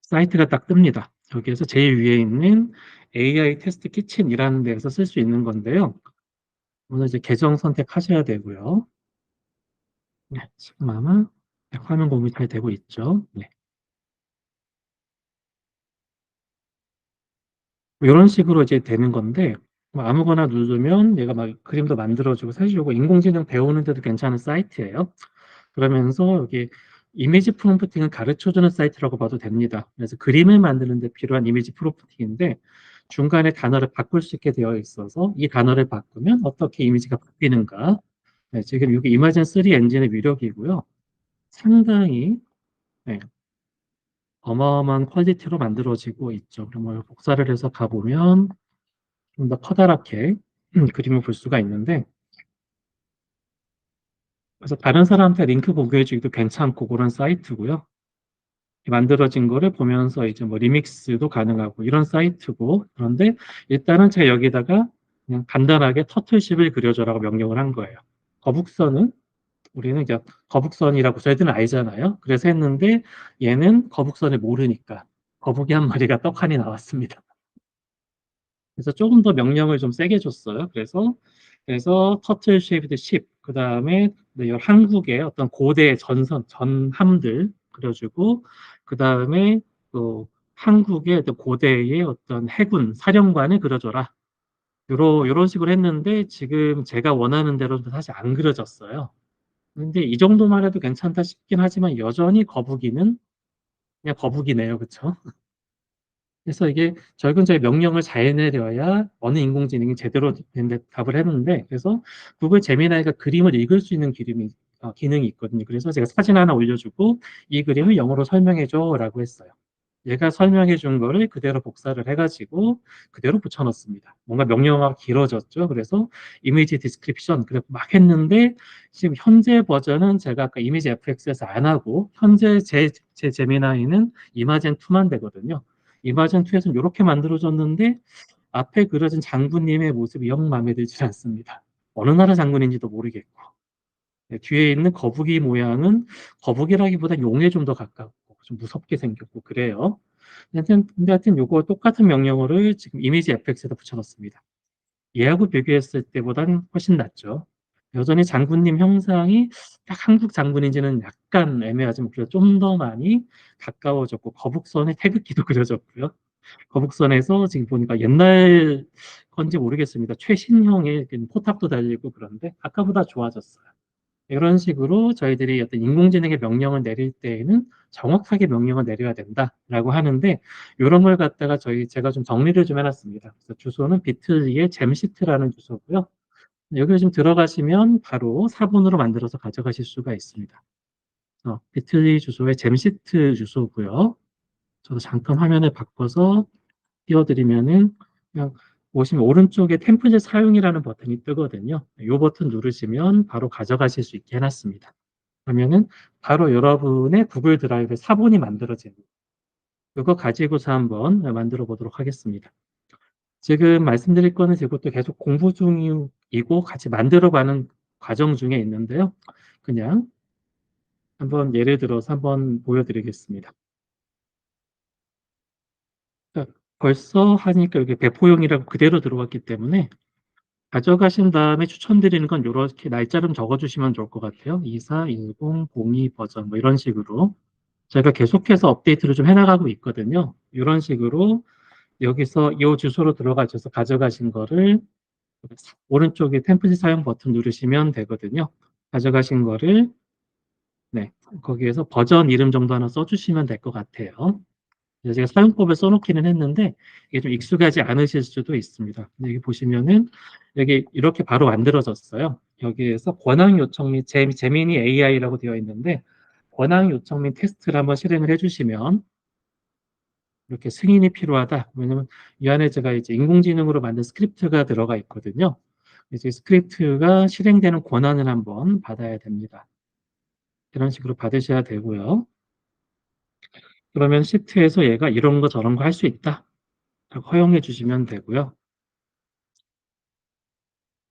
사이트가 딱 뜹니다. 여기에서 제일 위에 있는 AI 테스트 키친이라는 데에서 쓸 수 있는 건데요. 오늘 이제 계정 선택하셔야 되고요. 네, 지금 아마 화면 공유 잘 되고 있죠. 네. 이런 식으로 이제 되는 건데 뭐 아무거나 누르면 얘가 막 그림도 만들어주고 사실 이거 인공지능 배우는데도 괜찮은 사이트예요. 그러면서 여기 이미지 프롬프팅을 가르쳐주는 사이트라고 봐도 됩니다. 그래서 그림을 만드는 데 필요한 이미지 프롬프팅인데 중간에 단어를 바꿀 수 있게 되어 있어서 이 단어를 바꾸면 어떻게 이미지가 바뀌는가. 네, 지금 여기 이마진3 엔진의 위력이고요. 상당히 네, 어마어마한 퀄리티로 만들어지고 있죠. 그러면 복사를 해서 가보면 좀 더 커다랗게 그림을 볼 수가 있는데 그래서 다른 사람한테 링크 공유해주기도 괜찮고 그런 사이트고요. 만들어진 거를 보면서 이제 뭐 리믹스도 가능하고 이런 사이트고 그런데 일단은 제가 여기다가 그냥 간단하게 터틀십을 그려줘라고 명령을 한 거예요. 거북선은 우리는 이제 거북선이라고 저희들은 알잖아요. 그래서 했는데 얘는 거북선을 모르니까 거북이 한 마리가 떡하니 나왔습니다. 그래서 조금 더 명령을 좀 세게 줬어요. 그래서 터틀 쉐이프드 십, 그 다음에 한국의 어떤 고대 전함들 그려주고, 그 다음에 또 한국의 또 고대의 어떤 해군 사령관을 그려줘라. 요런 식으로 했는데 지금 제가 원하는 대로 사실 안 그려졌어요. 근데 이 정도만 해도 괜찮다 싶긴 하지만 여전히 거북이는 그냥 거북이네요. 그쵸? 그래서 이게 결국은 저희 명령을 잘 내려야 어느 인공지능이 제대로 된 답을 했는데 그래서 구글 제미나이가 그림을 읽을 수 있는 기능이 있거든요. 그래서 제가 사진 하나 올려주고 이 그림을 영어로 설명해줘라고 했어요. 얘가 설명해 준 거를 그대로 복사를 해가지고 그대로 붙여넣습니다. 뭔가 명령어가 길어졌죠. 그래서 이미지 디스크립션 그래서 막 했는데 지금 현재 버전은 제가 아까 이미지 FX에서 안 하고 현재 제 제미나이는 이마젠 2만 되거든요. 이마젠 2에서는 이렇게 만들어졌는데 앞에 그려진 장군님의 모습이 영 마음에 들지 않습니다. 어느 나라 장군인지도 모르겠고 뒤에 있는 거북이 모양은 거북이라기보다 용에 좀 더 가깝고 좀 무섭게 생겼고 그래요. 근데 하여튼 요거 똑같은 명령어를 지금 이미지 FX에다 붙여놨습니다. 얘하고 비교했을 때보다는 훨씬 낫죠. 여전히 장군님 형상이 딱 한국 장군인지는 약간 애매하지만 그래도 좀 더 많이 가까워졌고 거북선에 태극기도 그려졌고요. 거북선에서 지금 보니까 옛날 건지 모르겠습니다. 최신형의 포탑도 달리고 그런데 아까보다 좋아졌어요. 이런 식으로 저희들이 어떤 인공지능의 명령을 내릴 때에는 정확하게 명령을 내려야 된다라고 하는데 이런 걸 갖다가 제가 좀 정리를 좀 해놨습니다. 그래서 주소는 비틀리의 잼시트라는 주소고요. 여기 좀 들어가시면 바로 사본으로 만들어서 가져가실 수가 있습니다. 비틀리 주소의 잼시트 주소고요. 저도 잠깐 화면을 바꿔서 띄워드리면은 그냥 보시면 오른쪽에 템플릿 사용이라는 버튼이 뜨거든요. 이 버튼 누르시면 바로 가져가실 수 있게 해놨습니다. 그러면은 바로 여러분의 구글 드라이브에 사본이 만들어집니다. 이거 가지고서 한번 만들어 보도록 하겠습니다. 지금 말씀드릴 거는 이것도 계속 공부 중이고 같이 만들어가는 과정 중에 있는데요. 그냥 한번 예를 들어서 한번 보여드리겠습니다. 자, 벌써 하니까 여기 배포용이라고 그대로 들어갔기 때문에 가져가신 다음에 추천드리는 건 이렇게 날짜 좀 적어주시면 좋을 것 같아요. 2410 02 버전 뭐 이런 식으로 제가 계속해서 업데이트를 좀 해나가고 있거든요. 이런 식으로 여기서 이 주소로 들어가셔서 가져가신 거를 오른쪽에 템플릿 사용 버튼 누르시면 되거든요. 가져가신 거를 네, 거기에서 버전 이름 정도 하나 써주시면 될 것 같아요. 그래서 제가 사용법을 써놓기는 했는데 이게 좀 익숙하지 않으실 수도 있습니다. 근데 여기 보시면은 여기 이렇게 바로 만들어졌어요. 여기에서 권한 요청 및 제미니 AI라고 되어 있는데 권한 요청 및 테스트를 한번 실행을 해주시면 이렇게 승인이 필요하다. 왜냐면 이 안에 제가 이제 인공지능으로 만든 스크립트가 들어가 있거든요. 이제 스크립트가 실행되는 권한을 한번 받아야 됩니다. 이런 식으로 받으셔야 되고요. 그러면 시트에서 얘가 이런 거 저런 거 할 수 있다. 허용해 주시면 되고요.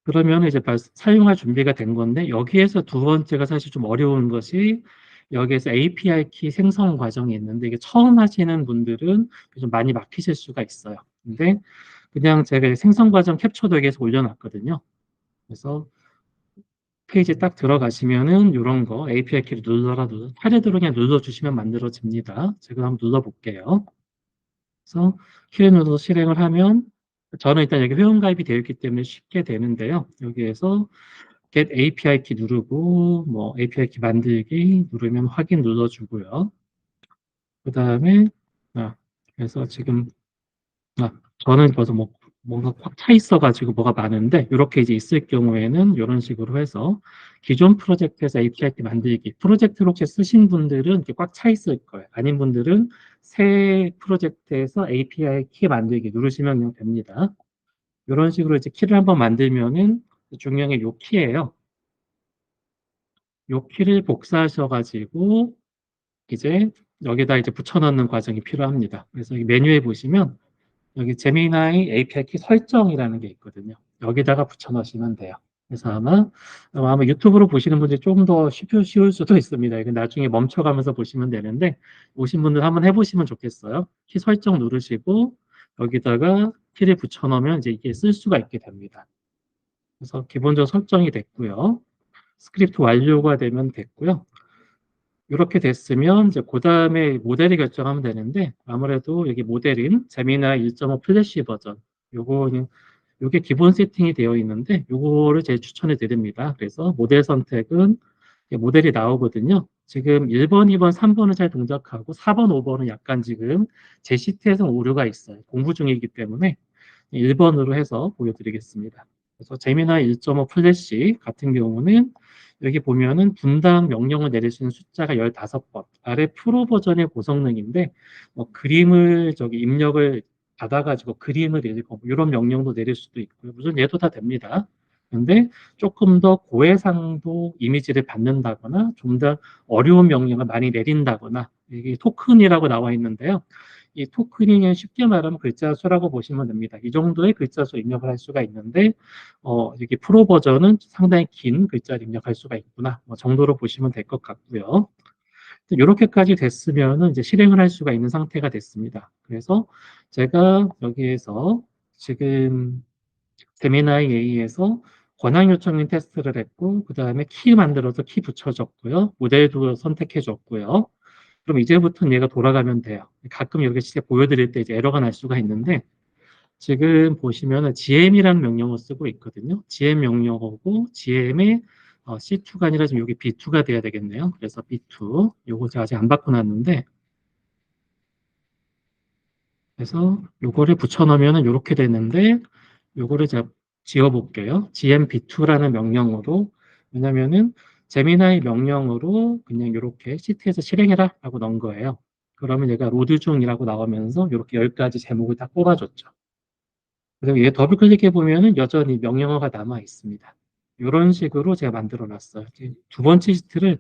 그러면 이제 사용할 준비가 된 건데 여기에서 두 번째가 사실 좀 어려운 것이 여기에서 API 키 생성 과정이 있는데 이게 처음 하시는 분들은 좀 많이 막히실 수가 있어요. 근데 그냥 제가 생성 과정 캡처도 여기에서 올려놨거든요. 그래서 페이지 딱 들어가시면은 이런 거 API 키를 눌러라 차례대로 그냥 눌러주시면 만들어집니다. 제가 한번 눌러볼게요. 그래서 키를 눌러서 실행을 하면 저는 일단 여기 회원가입이 되어 있기 때문에 쉽게 되는데요. 여기에서 get API 키 누르고 뭐 API 키 만들기 누르면 확인 눌러주고요. 그 다음에 그래서 지금 저는 벌써 뭔가 꽉 차 있어가지고 뭐가 많은데 이렇게 이제 있을 경우에는 이런 식으로 해서 기존 프로젝트에서 API 키 만들기 프로젝트를 혹시 쓰신 분들은 이렇게 꽉 차 있을 거예요. 아닌 분들은 새 프로젝트에서 API 키 만들기 누르시면 그냥 됩니다. 이런 식으로 이제 키를 한번 만들면은 중요한 게 이 키예요. 이 키를 복사하셔가지고 이제 여기다 이제 붙여넣는 과정이 필요합니다. 그래서 이 메뉴에 보시면 여기 제미나이 API 키 설정이라는 게 있거든요. 여기다가 붙여넣으시면 돼요. 그래서 아마 유튜브로 보시는 분들이 조금 더 쉬울 수도 있습니다. 이거 나중에 멈춰가면서 보시면 되는데 오신 분들 한번 해보시면 좋겠어요. 키 설정 누르시고 여기다가 키를 붙여넣으면 이제 이게 쓸 수가 있게 됩니다. 그래서 기본적으로 설정이 됐고요. 스크립트 완료가 되면 됐고요. 이렇게 됐으면 이제 그 다음에 모델을 결정하면 되는데 아무래도 여기 모델인 제미나 1.5 플래시 버전 요게 기본 세팅이 되어 있는데 요거를 제일 추천해 드립니다. 그래서 모델 선택은 모델이 나오거든요. 지금 1번, 2번, 3번은 잘 동작하고 4번, 5번은 약간 지금 제 시트에서 오류가 있어요. 공부 중이기 때문에 1번으로 해서 보여드리겠습니다. 그래서 제미나이 1.5 플래시 같은 경우는 여기 보면은 분당 명령을 내릴 수 있는 숫자가 15번. 아래 프로 버전의 고성능인데 뭐 그림을 저기 입력을 받아가지고 그림을 읽고 이런 명령도 내릴 수도 있고요. 물론 얘도 다 됩니다. 근데 조금 더 고해상도 이미지를 받는다거나 좀 더 어려운 명령을 많이 내린다거나 이게 토큰이라고 나와 있는데요. 이 토큰이 쉽게 말하면 글자 수라고 보시면 됩니다. 이 정도의 글자 수 입력을 할 수가 있는데 이게 프로 버전은 상당히 긴 글자를 입력할 수가 있구나. 뭐 정도로 보시면 될 것 같고요. 이렇게까지 됐으면은 이제 실행을 할 수가 있는 상태가 됐습니다. 그래서 제가 여기에서 지금 제미나이 A에서 권한 요청인 테스트를 했고, 그 다음에 키 만들어서 키 붙여줬고요. 모델도 선택해줬고요. 그럼 이제부터는 얘가 돌아가면 돼요. 가끔 이렇게 진짜 보여드릴 때 이제 에러가 날 수가 있는데, 지금 보시면은 GM이라는 명령어 쓰고 있거든요. GM 명령어고 GM의 C2가 아니라 지금 여기 B2가 돼야 되겠네요. 그래서 B2 요거 제가 아직 안 바꿔놨는데 그래서 요거를 붙여놓으면은 이렇게 되는데 요거를 제가 지워볼게요. GM B2라는 명령어로 왜냐면은 제미나이 명령어로 그냥 이렇게 시트에서 실행해라 라고 넣은 거예요. 그러면 얘가 로드 중이라고 나오면서 이렇게 10가지 제목을 다 뽑아줬죠. 그리고 얘 더블 클릭해 보면은 여전히 명령어가 남아 있습니다. 이런 식으로 제가 만들어 놨어요. 두 번째 시트를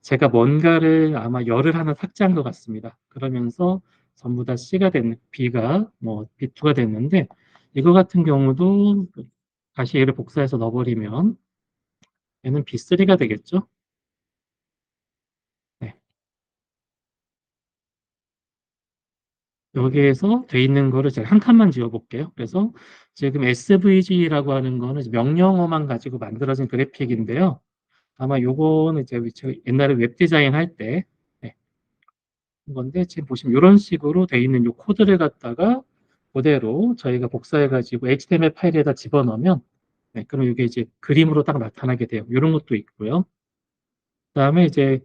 제가 뭔가를 아마 열을 하나 삭제한 것 같습니다. 그러면서 전부 다 C가 됐는, B가 뭐 B2가 됐는데 이거 같은 경우도 다시 얘를 복사해서 넣어버리면 얘는 B3가 되겠죠? 네. 여기에서 돼 있는 거를 제가 한 칸만 지워볼게요. 그래서 지금 SVG라고 하는 거는 명령어만 가지고 만들어진 그래픽인데요. 아마 요거는 이제 저 옛날에 웹 디자인 할 때, 네, 건데, 지금 보시면 이런 식으로 돼 있는 요 코드를 갖다가 그대로 저희가 복사해가지고 HTML 파일에다 집어넣으면, 네, 그럼 이게 이제 그림으로 딱 나타나게 돼요. 이런 것도 있고요. 그 다음에 이제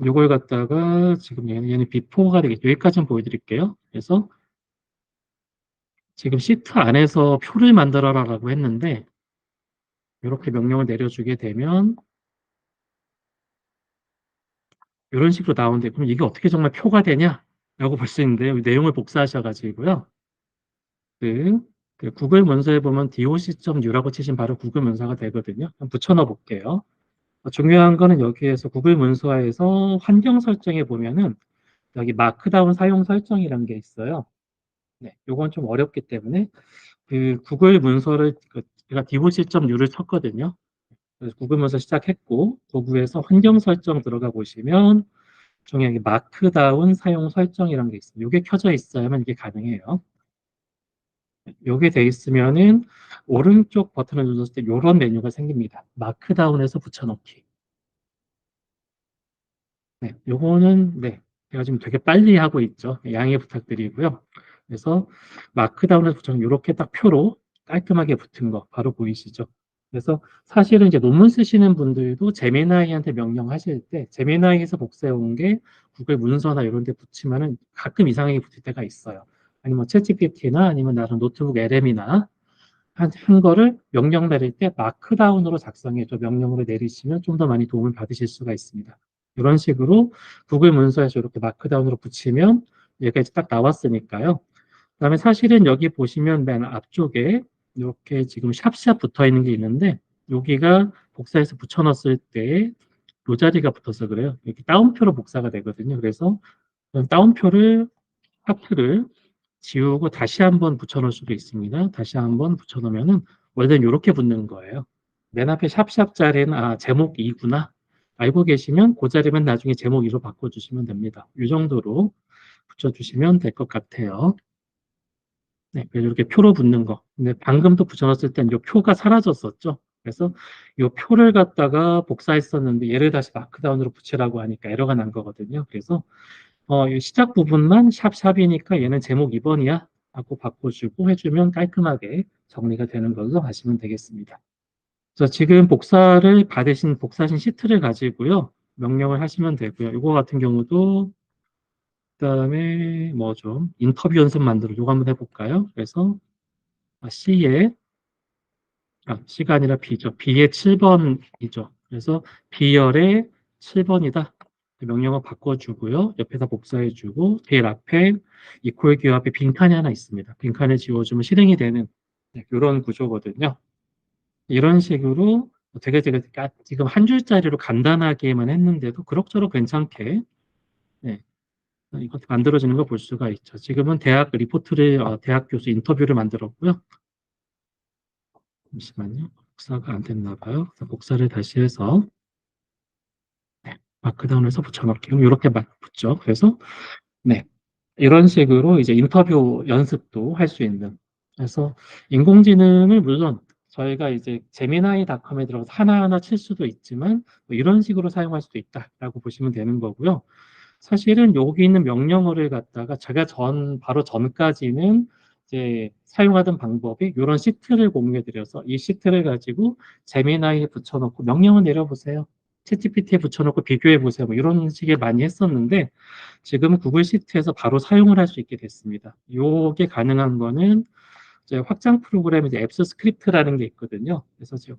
요걸 갖다가 지금 얘는 비포가 되겠죠. 여기까지는 보여드릴게요. 그래서 지금 시트 안에서 표를 만들어라라고 했는데, 이렇게 명령을 내려주게 되면 이런 식으로 나오는데 그럼 이게 어떻게 정말 표가 되냐? 라고 볼 수 있는데요. 내용을 복사하셔가지고요. 그, 그 구글 문서에 보면 doc.u라고 치시면 바로 구글 문서가 되거든요. 한번 붙여넣어 볼게요. 중요한 거는 여기에서 구글 문서에서 환경 설정에 보면은 여기 마크다운 사용 설정이라는 게 있어요. 네, 요건 좀 어렵기 때문에 그 구글 문서를 제가 doc.u를 쳤거든요. 그래서 구글 문서 시작했고 도구에서 환경 설정 들어가 보시면 중요한 게 마크다운 사용 설정이라는 게 있어요. 이게 켜져 있어야만 이게 가능해요. 이게 돼 있으면은 오른쪽 버튼을 눌렀을 때 이런 메뉴가 생깁니다. 마크다운에서 붙여넣기. 네, 요거는 네, 제가 지금 되게 빨리 하고 있죠. 양해 부탁드리고요. 그래서 마크다운에서 붙여넣기 이렇게 딱 표로 깔끔하게 붙은 거 바로 보이시죠? 그래서 사실은 이제 논문 쓰시는 분들도 제미나이한테 명령하실 때 제미나이에서 복사해 온 게 구글 문서나 이런 데 붙이면은 가끔 이상하게 붙을 때가 있어요. 아니면 챗GPT나 아니면 나름 노트북 LM이나 한 거를 명령 내릴 때 마크다운으로 작성해줘 명령으로 내리시면 좀 더 많이 도움을 받으실 수가 있습니다. 이런 식으로 구글 문서에서 이렇게 마크다운으로 붙이면 얘가 이제 딱 나왔으니까요. 그다음에 사실은 여기 보시면 맨 앞쪽에 이렇게 지금 샵샵 붙어 있는 게 있는데 여기가 복사해서 붙여넣었을 때 이 자리가 붙어서 그래요. 이렇게 따옴표로 복사가 되거든요. 그래서 따옴표를 하트를 지우고 다시 한번 붙여놓을 수도 있습니다. 다시 한번 붙여놓으면은 원래는 이렇게 붙는 거예요. 맨 앞에 샵샵 자리는 제목 2구나. 알고 계시면 그 자리만 나중에 제목 2로 바꿔주시면 됩니다. 이 정도로 붙여주시면 될 것 같아요. 네, 그래서 이렇게 표로 붙는 거. 근데 방금 또 붙여놨을 땐 이 표가 사라졌었죠. 그래서 이 표를 갖다가 복사했었는데 얘를 다시 마크다운으로 붙이라고 하니까 에러가 난 거거든요. 그래서 이 시작 부분만 샵샵이니까 얘는 제목 2번이야 하고 바꿔주고 해주면 깔끔하게 정리가 되는 걸로 아시면 되겠습니다. 그래서 지금 복사하신 시트를 가지고요. 명령을 하시면 되고요. 이거 같은 경우도 그다음에 뭐 좀 인터뷰 연습 만들어 이거 한번 해볼까요? 그래서 C에 C가 아니라 B죠. B의 7번이죠. 그래서 B열의 7번이다. 명령어 바꿔주고요. 옆에다 복사해주고 제일 앞에 이퀄 기호 앞에 빈칸이 하나 있습니다. 빈칸을 지워주면 실행이 되는 이런 구조거든요. 이런 식으로 되게 지금 한 줄짜리로 간단하게만 했는데도 그럭저럭 괜찮게 네, 이것도 만들어지는 거 볼 수가 있죠. 지금은 대학 리포트를 대학 교수 인터뷰를 만들었고요. 잠시만요. 복사가 안 됐나 봐요. 그래서 복사를 다시 해서 마크다운해서 붙여넣을게요. 이렇게 붙죠. 그래서 네, 이런 식으로 이제 인터뷰 연습도 할 수 있는. 그래서 인공지능을 물론 저희가 이제 제미나이닷컴에 들어가서 하나하나 칠 수도 있지만 뭐 이런 식으로 사용할 수도 있다라고 보시면 되는 거고요. 사실은 여기 있는 명령어를 갖다가 제가 바로 전까지는 이제 사용하던 방법이 이런 시트를 공유해 드려서 이 시트를 가지고 제미나이에 붙여놓고 명령어 내려보세요. 챗GPT에 붙여놓고 비교해 보세요. 뭐 이런 식의 많이 했었는데 지금 구글 시트에서 바로 사용을 할 수 있게 됐습니다. 이게 가능한 거는 이제 확장 프로그램 이제 앱스 스크립트라는 게 있거든요. 그래서 지금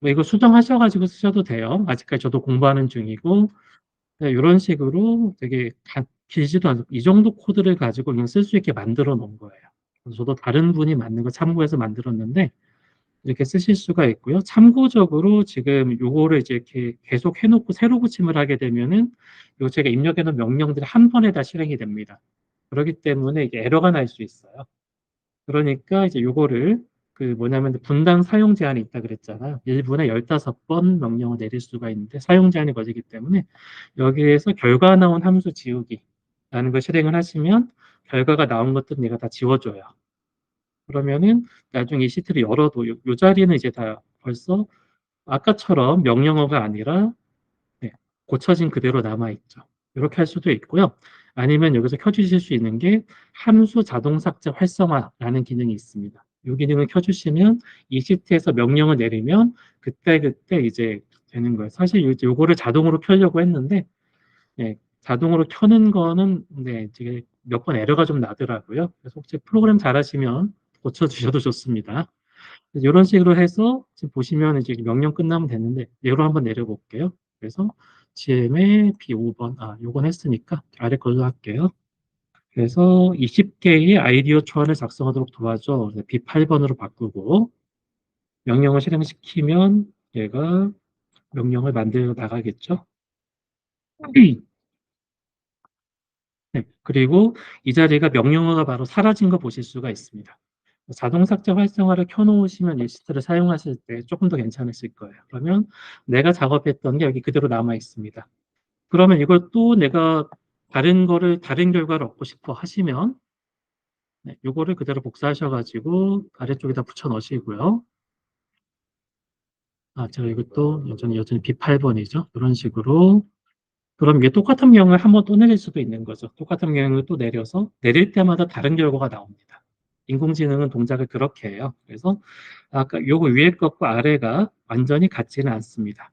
뭐 이거 수정하셔가지고 쓰셔도 돼요. 아직까지 저도 공부하는 중이고 이런 식으로 되게 길지도 않고 이 정도 코드를 가지고 그냥 쓸 수 있게 만들어 놓은 거예요. 그래서 저도 다른 분이 만든 거 참고해서 만들었는데 이렇게 쓰실 수가 있고요. 참고적으로 지금 요거를 이제 이렇게 계속 해놓고 새로 고침을 하게 되면은 요 제가 입력해 놓은 명령들이 한 번에 다 실행이 됩니다. 그렇기 때문에 이게 에러가 날 수 있어요. 그러니까 이제 요거를 그 뭐냐면 분당 사용 제한이 있다 그랬잖아요. 1분에 15번 명령을 내릴 수가 있는데 사용 제한이 걸리기 때문에 여기에서 결과 나온 함수 지우기라는 걸 실행을 하시면 결과가 나온 것들은 얘가 다 지워줘요. 그러면은 나중에 이 시트를 열어도 요 자리는 이제 다 벌써 아까처럼 명령어가 아니라 네, 고쳐진 그대로 남아있죠. 이렇게 할 수도 있고요. 아니면 여기서 켜주실 수 있는 게 함수 자동 삭제 활성화라는 기능이 있습니다. 이 기능을 켜주시면 이 시트에서 명령을 내리면 그때그때 이제 되는 거예요. 사실 요거를 자동으로 켜려고 했는데 네, 자동으로 켜는 거는 네, 이제 몇 번 에러가 좀 나더라고요. 그래서 혹시 프로그램 잘하시면 고쳐주셔도 좋습니다. 이런 식으로 해서 지금 보시면 이제 명령 끝나면 됐는데 얘로 한번 내려볼게요. 그래서 GM의 B5번, 요건 했으니까 아래 걸로 할게요. 그래서 20개의 아이디어 초안을 작성하도록 도와줘. B8번으로 바꾸고 명령을 실행시키면 얘가 명령을 만들어 나가겠죠. 네, 그리고 이 자리가 명령어가 바로 사라진 거 보실 수가 있습니다. 자동 삭제 활성화를 켜놓으시면 이 시트를 사용하실 때 조금 더 괜찮으실 거예요. 그러면 내가 작업했던 게 여기 그대로 남아 있습니다. 그러면 이걸 또 내가 다른 결과를 얻고 싶어 하시면 네, 이거를 그대로 복사하셔가지고 아래쪽에다 붙여 넣으시고요. 제가 이것도 여전히 B8번이죠. 이런 식으로 그럼 이게 똑같은 명령을 한 번 또 내릴 수도 있는 거죠. 똑같은 명령을 또 내려서 내릴 때마다 다른 결과가 나옵니다. 인공지능은 동작을 그렇게 해요. 그래서 아까 요거 위에 것과 아래가 완전히 같지는 않습니다.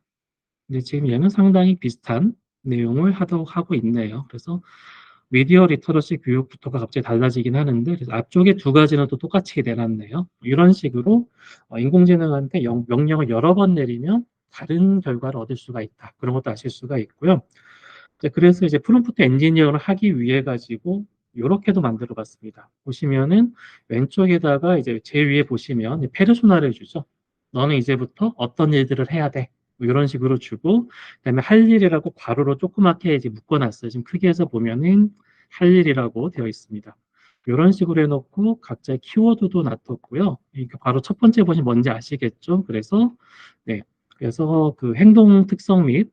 근데 지금 얘는 상당히 비슷한 내용을 하고 있네요. 그래서 미디어 리터러시 교육부터가 갑자기 달라지긴 하는데 그래서 앞쪽에 두 가지는 또 똑같이 내놨네요. 이런 식으로 인공지능한테 명령을 여러 번 내리면 다른 결과를 얻을 수가 있다. 그런 것도 아실 수가 있고요. 그래서 이제 프롬프트 엔지니어를 하기 위해 가지고 이렇게도 만들어 봤습니다. 보시면은 왼쪽에다가 이제 제일 위에 보시면 페르소나를 주죠. 너는 이제부터 어떤 일들을 해야 돼. 뭐 이런 식으로 주고 그다음에 할 일이라고 괄호로 조그맣게 이제 묶어놨어요. 지금 크게 해서 보면은 할 일이라고 되어 있습니다. 이런 식으로 해놓고 각자의 키워드도 놔뒀고요. 이게 바로 첫 번째 보시면 뭔지 아시겠죠? 그래서 네, 그래서 그 행동 특성 및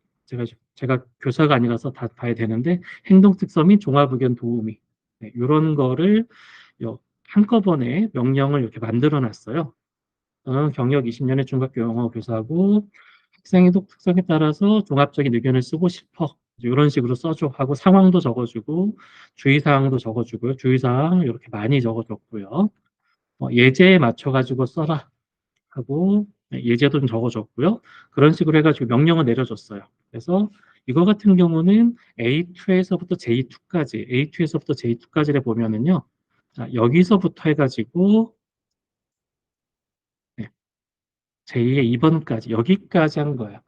제가 교사가 아니라서 다 봐야 되는데 행동 특성 및 종합 의견 도우미 네, 이런 거를 한꺼번에 명령을 이렇게 만들어 놨어요. 저는 경력 20년의 중학교 영어 교사고 학생의 특성에 따라서 종합적인 의견을 쓰고 싶어. 이런 식으로 써줘 하고 상황도 적어주고 주의사항도 적어주고요. 주의사항 이렇게 많이 적어줬고요. 예제에 맞춰가지고 써라 하고 네, 예제도 좀 적어줬고요. 그런 식으로 해가지고 명령을 내려줬어요. 그래서 이거 같은 경우는 A2에서부터 J2까지, A2에서부터 J2까지를 보면은요. 자, 여기서부터 해가지고 네, 제2의 2번까지 여기까지 한 거예요.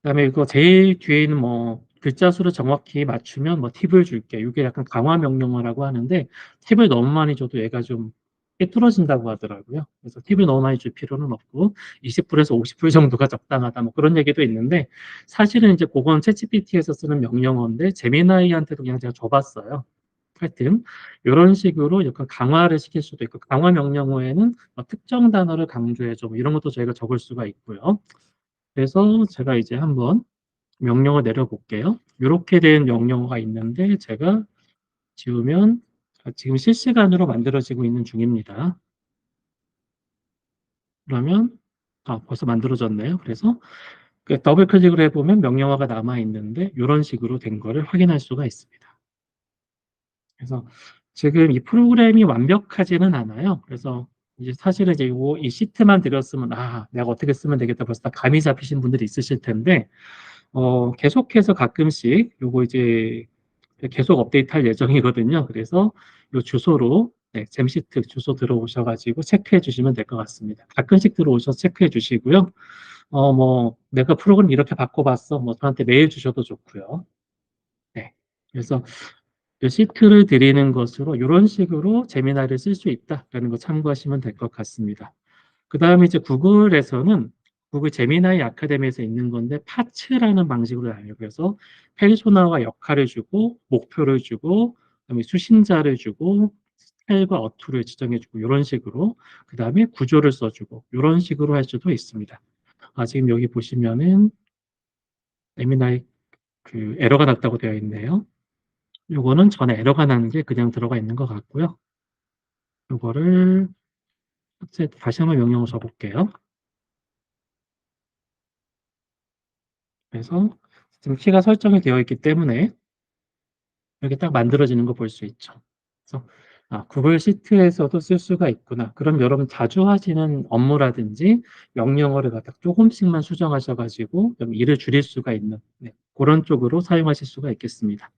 그다음에 이거 제일 뒤에 있는 뭐 글자 수를 정확히 맞추면 뭐 팁을 줄게. 이게 약간 강화 명령어라고 하는데 팁을 너무 많이 줘도 얘가 좀 삐뚤어진다고 하더라고요. 그래서 팁을 너무 많이 줄 필요는 없고 20%에서 50% 정도가 적당하다 뭐 그런 얘기도 있는데 사실은 이제 그건 챗GPT에서 쓰는 명령어인데 제미나이한테도 그냥 제가 줘봤어요. 하여튼 이런 식으로 약간 강화를 시킬 수도 있고 강화 명령어에는 뭐 특정 단어를 강조해줘 뭐 이런 것도 저희가 적을 수가 있고요. 그래서 제가 이제 한번 명령어 내려볼게요. 이렇게 된 명령어가 있는데 제가 지우면 지금 실시간으로 만들어지고 있는 중입니다. 그러면 벌써 만들어졌네요. 그래서 더블 클릭을 해보면 명령어가 남아 있는데 이런 식으로 된 거를 확인할 수가 있습니다. 그래서 지금 이 프로그램이 완벽하지는 않아요. 그래서 이제 사실은 이제 이 시트만 드렸으면 내가 어떻게 쓰면 되겠다 벌써 다 감이 잡히신 분들이 있으실 텐데 계속해서 가끔씩 요거 이제 계속 업데이트 할 예정이거든요. 그래서 요 주소로 잼시트 주소 들어오셔가지고 체크해 주시면 될 것 같습니다. 가끔씩 들어오셔서 체크해 주시고요. 뭐 내가 프로그램 이렇게 바꿔봤어. 뭐 저한테 메일 주셔도 좋고요. 네. 그래서 이 시트를 드리는 것으로 이런 식으로 제미나이를 쓸 수 있다라는 거 참고하시면 될 것 같습니다. 그 다음에 이제 구글에서는 구글 제미나이 아카데미에서 있는 건데 파츠라는 방식으로 나뉘어요. 그래서 페르소나와 역할을 주고 목표를 주고 그다음에 수신자를 주고 스타일과 어투를 지정해주고 이런 식으로 그 다음에 구조를 써주고 이런 식으로 할 수도 있습니다. 지금 여기 보시면은 제미나이 그 에러가 났다고 되어 있네요. 요거는 전에 에러가 나는 게 그냥 들어가 있는 것 같고요. 요거를 다시 한번 명령을 줘볼게요. 그래서 지금 키가 설정이 되어 있기 때문에 이렇게 딱 만들어지는 거 볼 수 있죠. 그래서 구글 시트에서도 쓸 수가 있구나. 그럼 여러분 자주 하시는 업무라든지 명령어를 갖다 조금씩만 수정하셔가지고 좀 일을 줄일 수가 있는 그런 쪽으로 사용하실 수가 있겠습니다.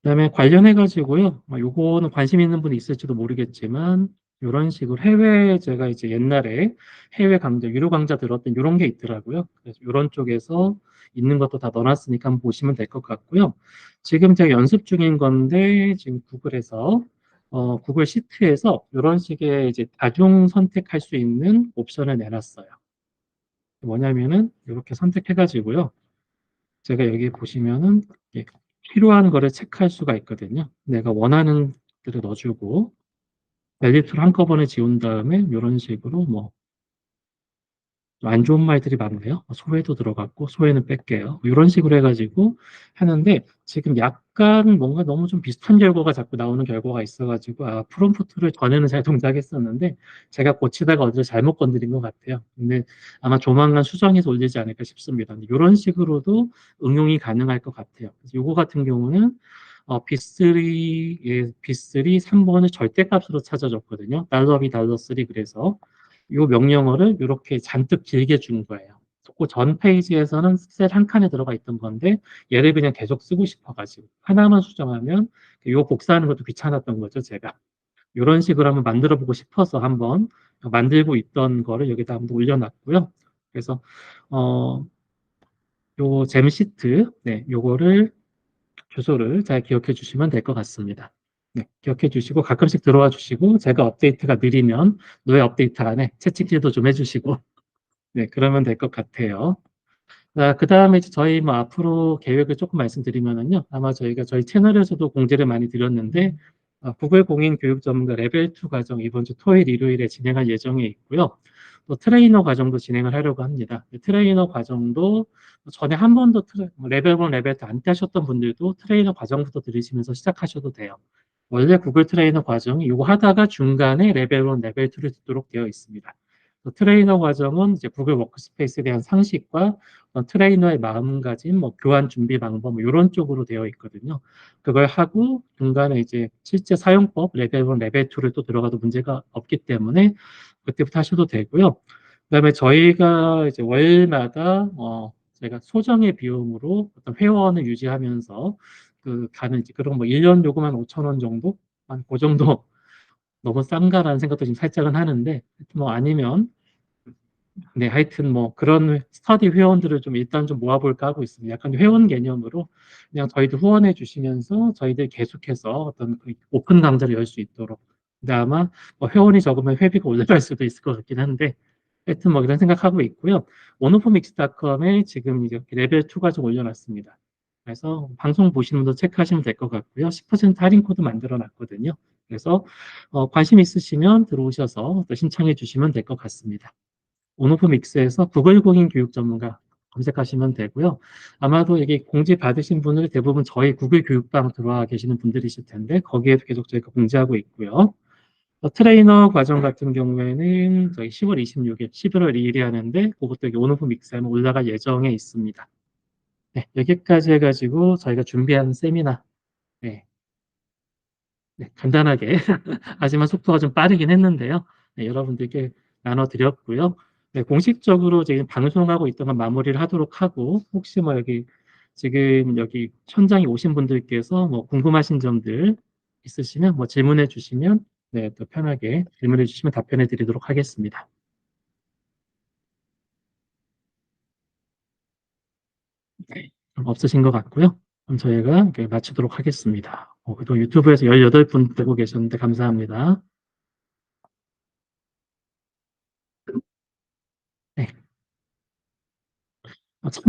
그다음에 관련해 가지고요. 요거는 관심 있는 분이 있을지도 모르겠지만 이런 식으로 해외 제가 이제 옛날에 해외 강좌 유료 강좌 들었던 이런 게 있더라고요. 그래서 이런 쪽에서 있는 것도 다 넣어놨으니까 한번 보시면 될 것 같고요. 지금 제가 연습 중인 건데 지금 구글에서 구글 시트에서 이런 식의 이제 다중 선택할 수 있는 옵션을 내놨어요. 뭐냐면은 이렇게 선택해 가지고요. 제가 여기 보시면은 필요한 거를 체크할 수가 있거든요. 내가 원하는 것들을 넣어주고 델리트를 한꺼번에 지운 다음에 이런 식으로 뭐 안 좋은 말들이 많네요. 소외도 들어갔고 소외는 뺄게요. 이런 식으로 해가지고 하는데 지금 약간 뭔가 너무 좀 비슷한 결과가 자꾸 나오는 결과가 있어가지고 프롬프트를 전에는 잘 동작했었는데 제가 고치다가 어디서 잘못 건드린 것 같아요. 근데 아마 조만간 수정해서 올리지 않을까 싶습니다. 이런 식으로도 응용이 가능할 것 같아요. 그래서 요거 같은 경우는 B3 3번을 절대값으로 찾아줬거든요. $B $3 그래서 이 명령어를 이렇게 잔뜩 길게 준 거예요. 그 전 페이지에서는 셀 한 칸에 들어가 있던 건데 얘를 그냥 계속 쓰고 싶어가지고 하나만 수정하면 이거 복사하는 것도 귀찮았던 거죠, 제가. 이런 식으로 한번 만들어 보고 싶어서 한번 만들고 있던 거를 여기다 한번 올려놨고요. 그래서 요 잼시트, 요거를 주소를 잘 기억해 주시면 될 것 같습니다. 기억해 주시고 가끔씩 들어와 주시고 제가 업데이트가 느리면 왜 업데이트 안 해? 채찍질도 좀 해주시고 그러면 될 것 같아요. 그 다음에 저희 뭐 앞으로 계획을 조금 말씀드리면은요. 아마 저희가 저희 채널에서도 공지를 많이 드렸는데 구글 공인 교육 전문가 레벨 2 과정 이번 주 토요일 일요일에 진행할 예정에 있고요. 또 트레이너 과정도 진행을 하려고 합니다. 트레이너 과정도 전에 한 번도 레벨 1, 레벨 2 안 따셨던 분들도 트레이너 과정부터 들으시면서 시작하셔도 돼요. 원래 구글 트레이너 과정이 이거 하다가 중간에 레벨 1, 레벨 2를 듣도록 되어 있습니다. 트레이너 과정은 이제 구글 워크스페이스에 대한 상식과 트레이너의 마음가짐, 뭐 교환 준비 방법 이런 쪽으로 되어 있거든요. 그걸 하고 중간에 이제 실제 사용법 레벨 1, 레벨 2를 또 들어가도 문제가 없기 때문에 그때부터 하셔도 되고요. 그다음에 저희가 이제 월마다 저희가 소정의 비용으로 어떤 회원을 유지하면서 가는 이제 그런 뭐 1년 요금한 5,000원 정도, 한 그 정도 너무 싼가라는 생각도 지금 살짝은 하는데 뭐 아니면 네, 하여튼 뭐 그런 스터디 회원들을 좀 일단 좀 모아볼까 하고 있습니다. 약간 회원 개념으로 그냥 저희들 후원해 주시면서 저희들 계속해서 어떤 그 오픈 강좌를 열 수 있도록. 근데 아마 뭐 회원이 적으면 회비가 올라갈 수도 있을 것 같긴 한데 하여튼 뭐 이런 생각하고 있고요. 원오프믹스닷컴에 지금 이제 레벨 2가 좀 올려놨습니다. 그래서 방송 보시는 분도 체크하시면 될 것 같고요. 10% 할인 코드 만들어 놨거든요. 그래서 관심 있으시면 들어오셔서 또 신청해 주시면 될 것 같습니다. 온오프 믹스에서 구글 공인 교육 전문가 검색하시면 되고요. 아마도 여기 공지 받으신 분들 대부분 저희 구글 교육방 들어와 계시는 분들이실 텐데 거기에도 계속 저희가 공지하고 있고요. 트레이너 과정 같은 경우에는 저희 10월 26일, 11월 2일에 하는데 그것도 여기 온오프 믹스에 올라갈 예정에 있습니다. 네, 여기까지 해가지고 저희가 준비한 세미나 네, 네, 간단하게 하지만 속도가 좀 빠르긴 했는데요. 네, 여러분들께 나눠드렸고요. 네, 공식적으로 지금 방송하고 있던 건 마무리를 하도록 하고 혹시 뭐 여기 지금 여기 현장에 오신 분들께서 뭐 궁금하신 점들 있으시면 뭐 질문해 주시면 네, 또 편하게 질문해 주시면 답변해 드리도록 하겠습니다. 네, 그럼 없으신 것 같고요. 그럼 저희가 이렇게 마치도록 하겠습니다. 그래도 유튜브에서 18분 보고 계셨는데 감사합니다. 네.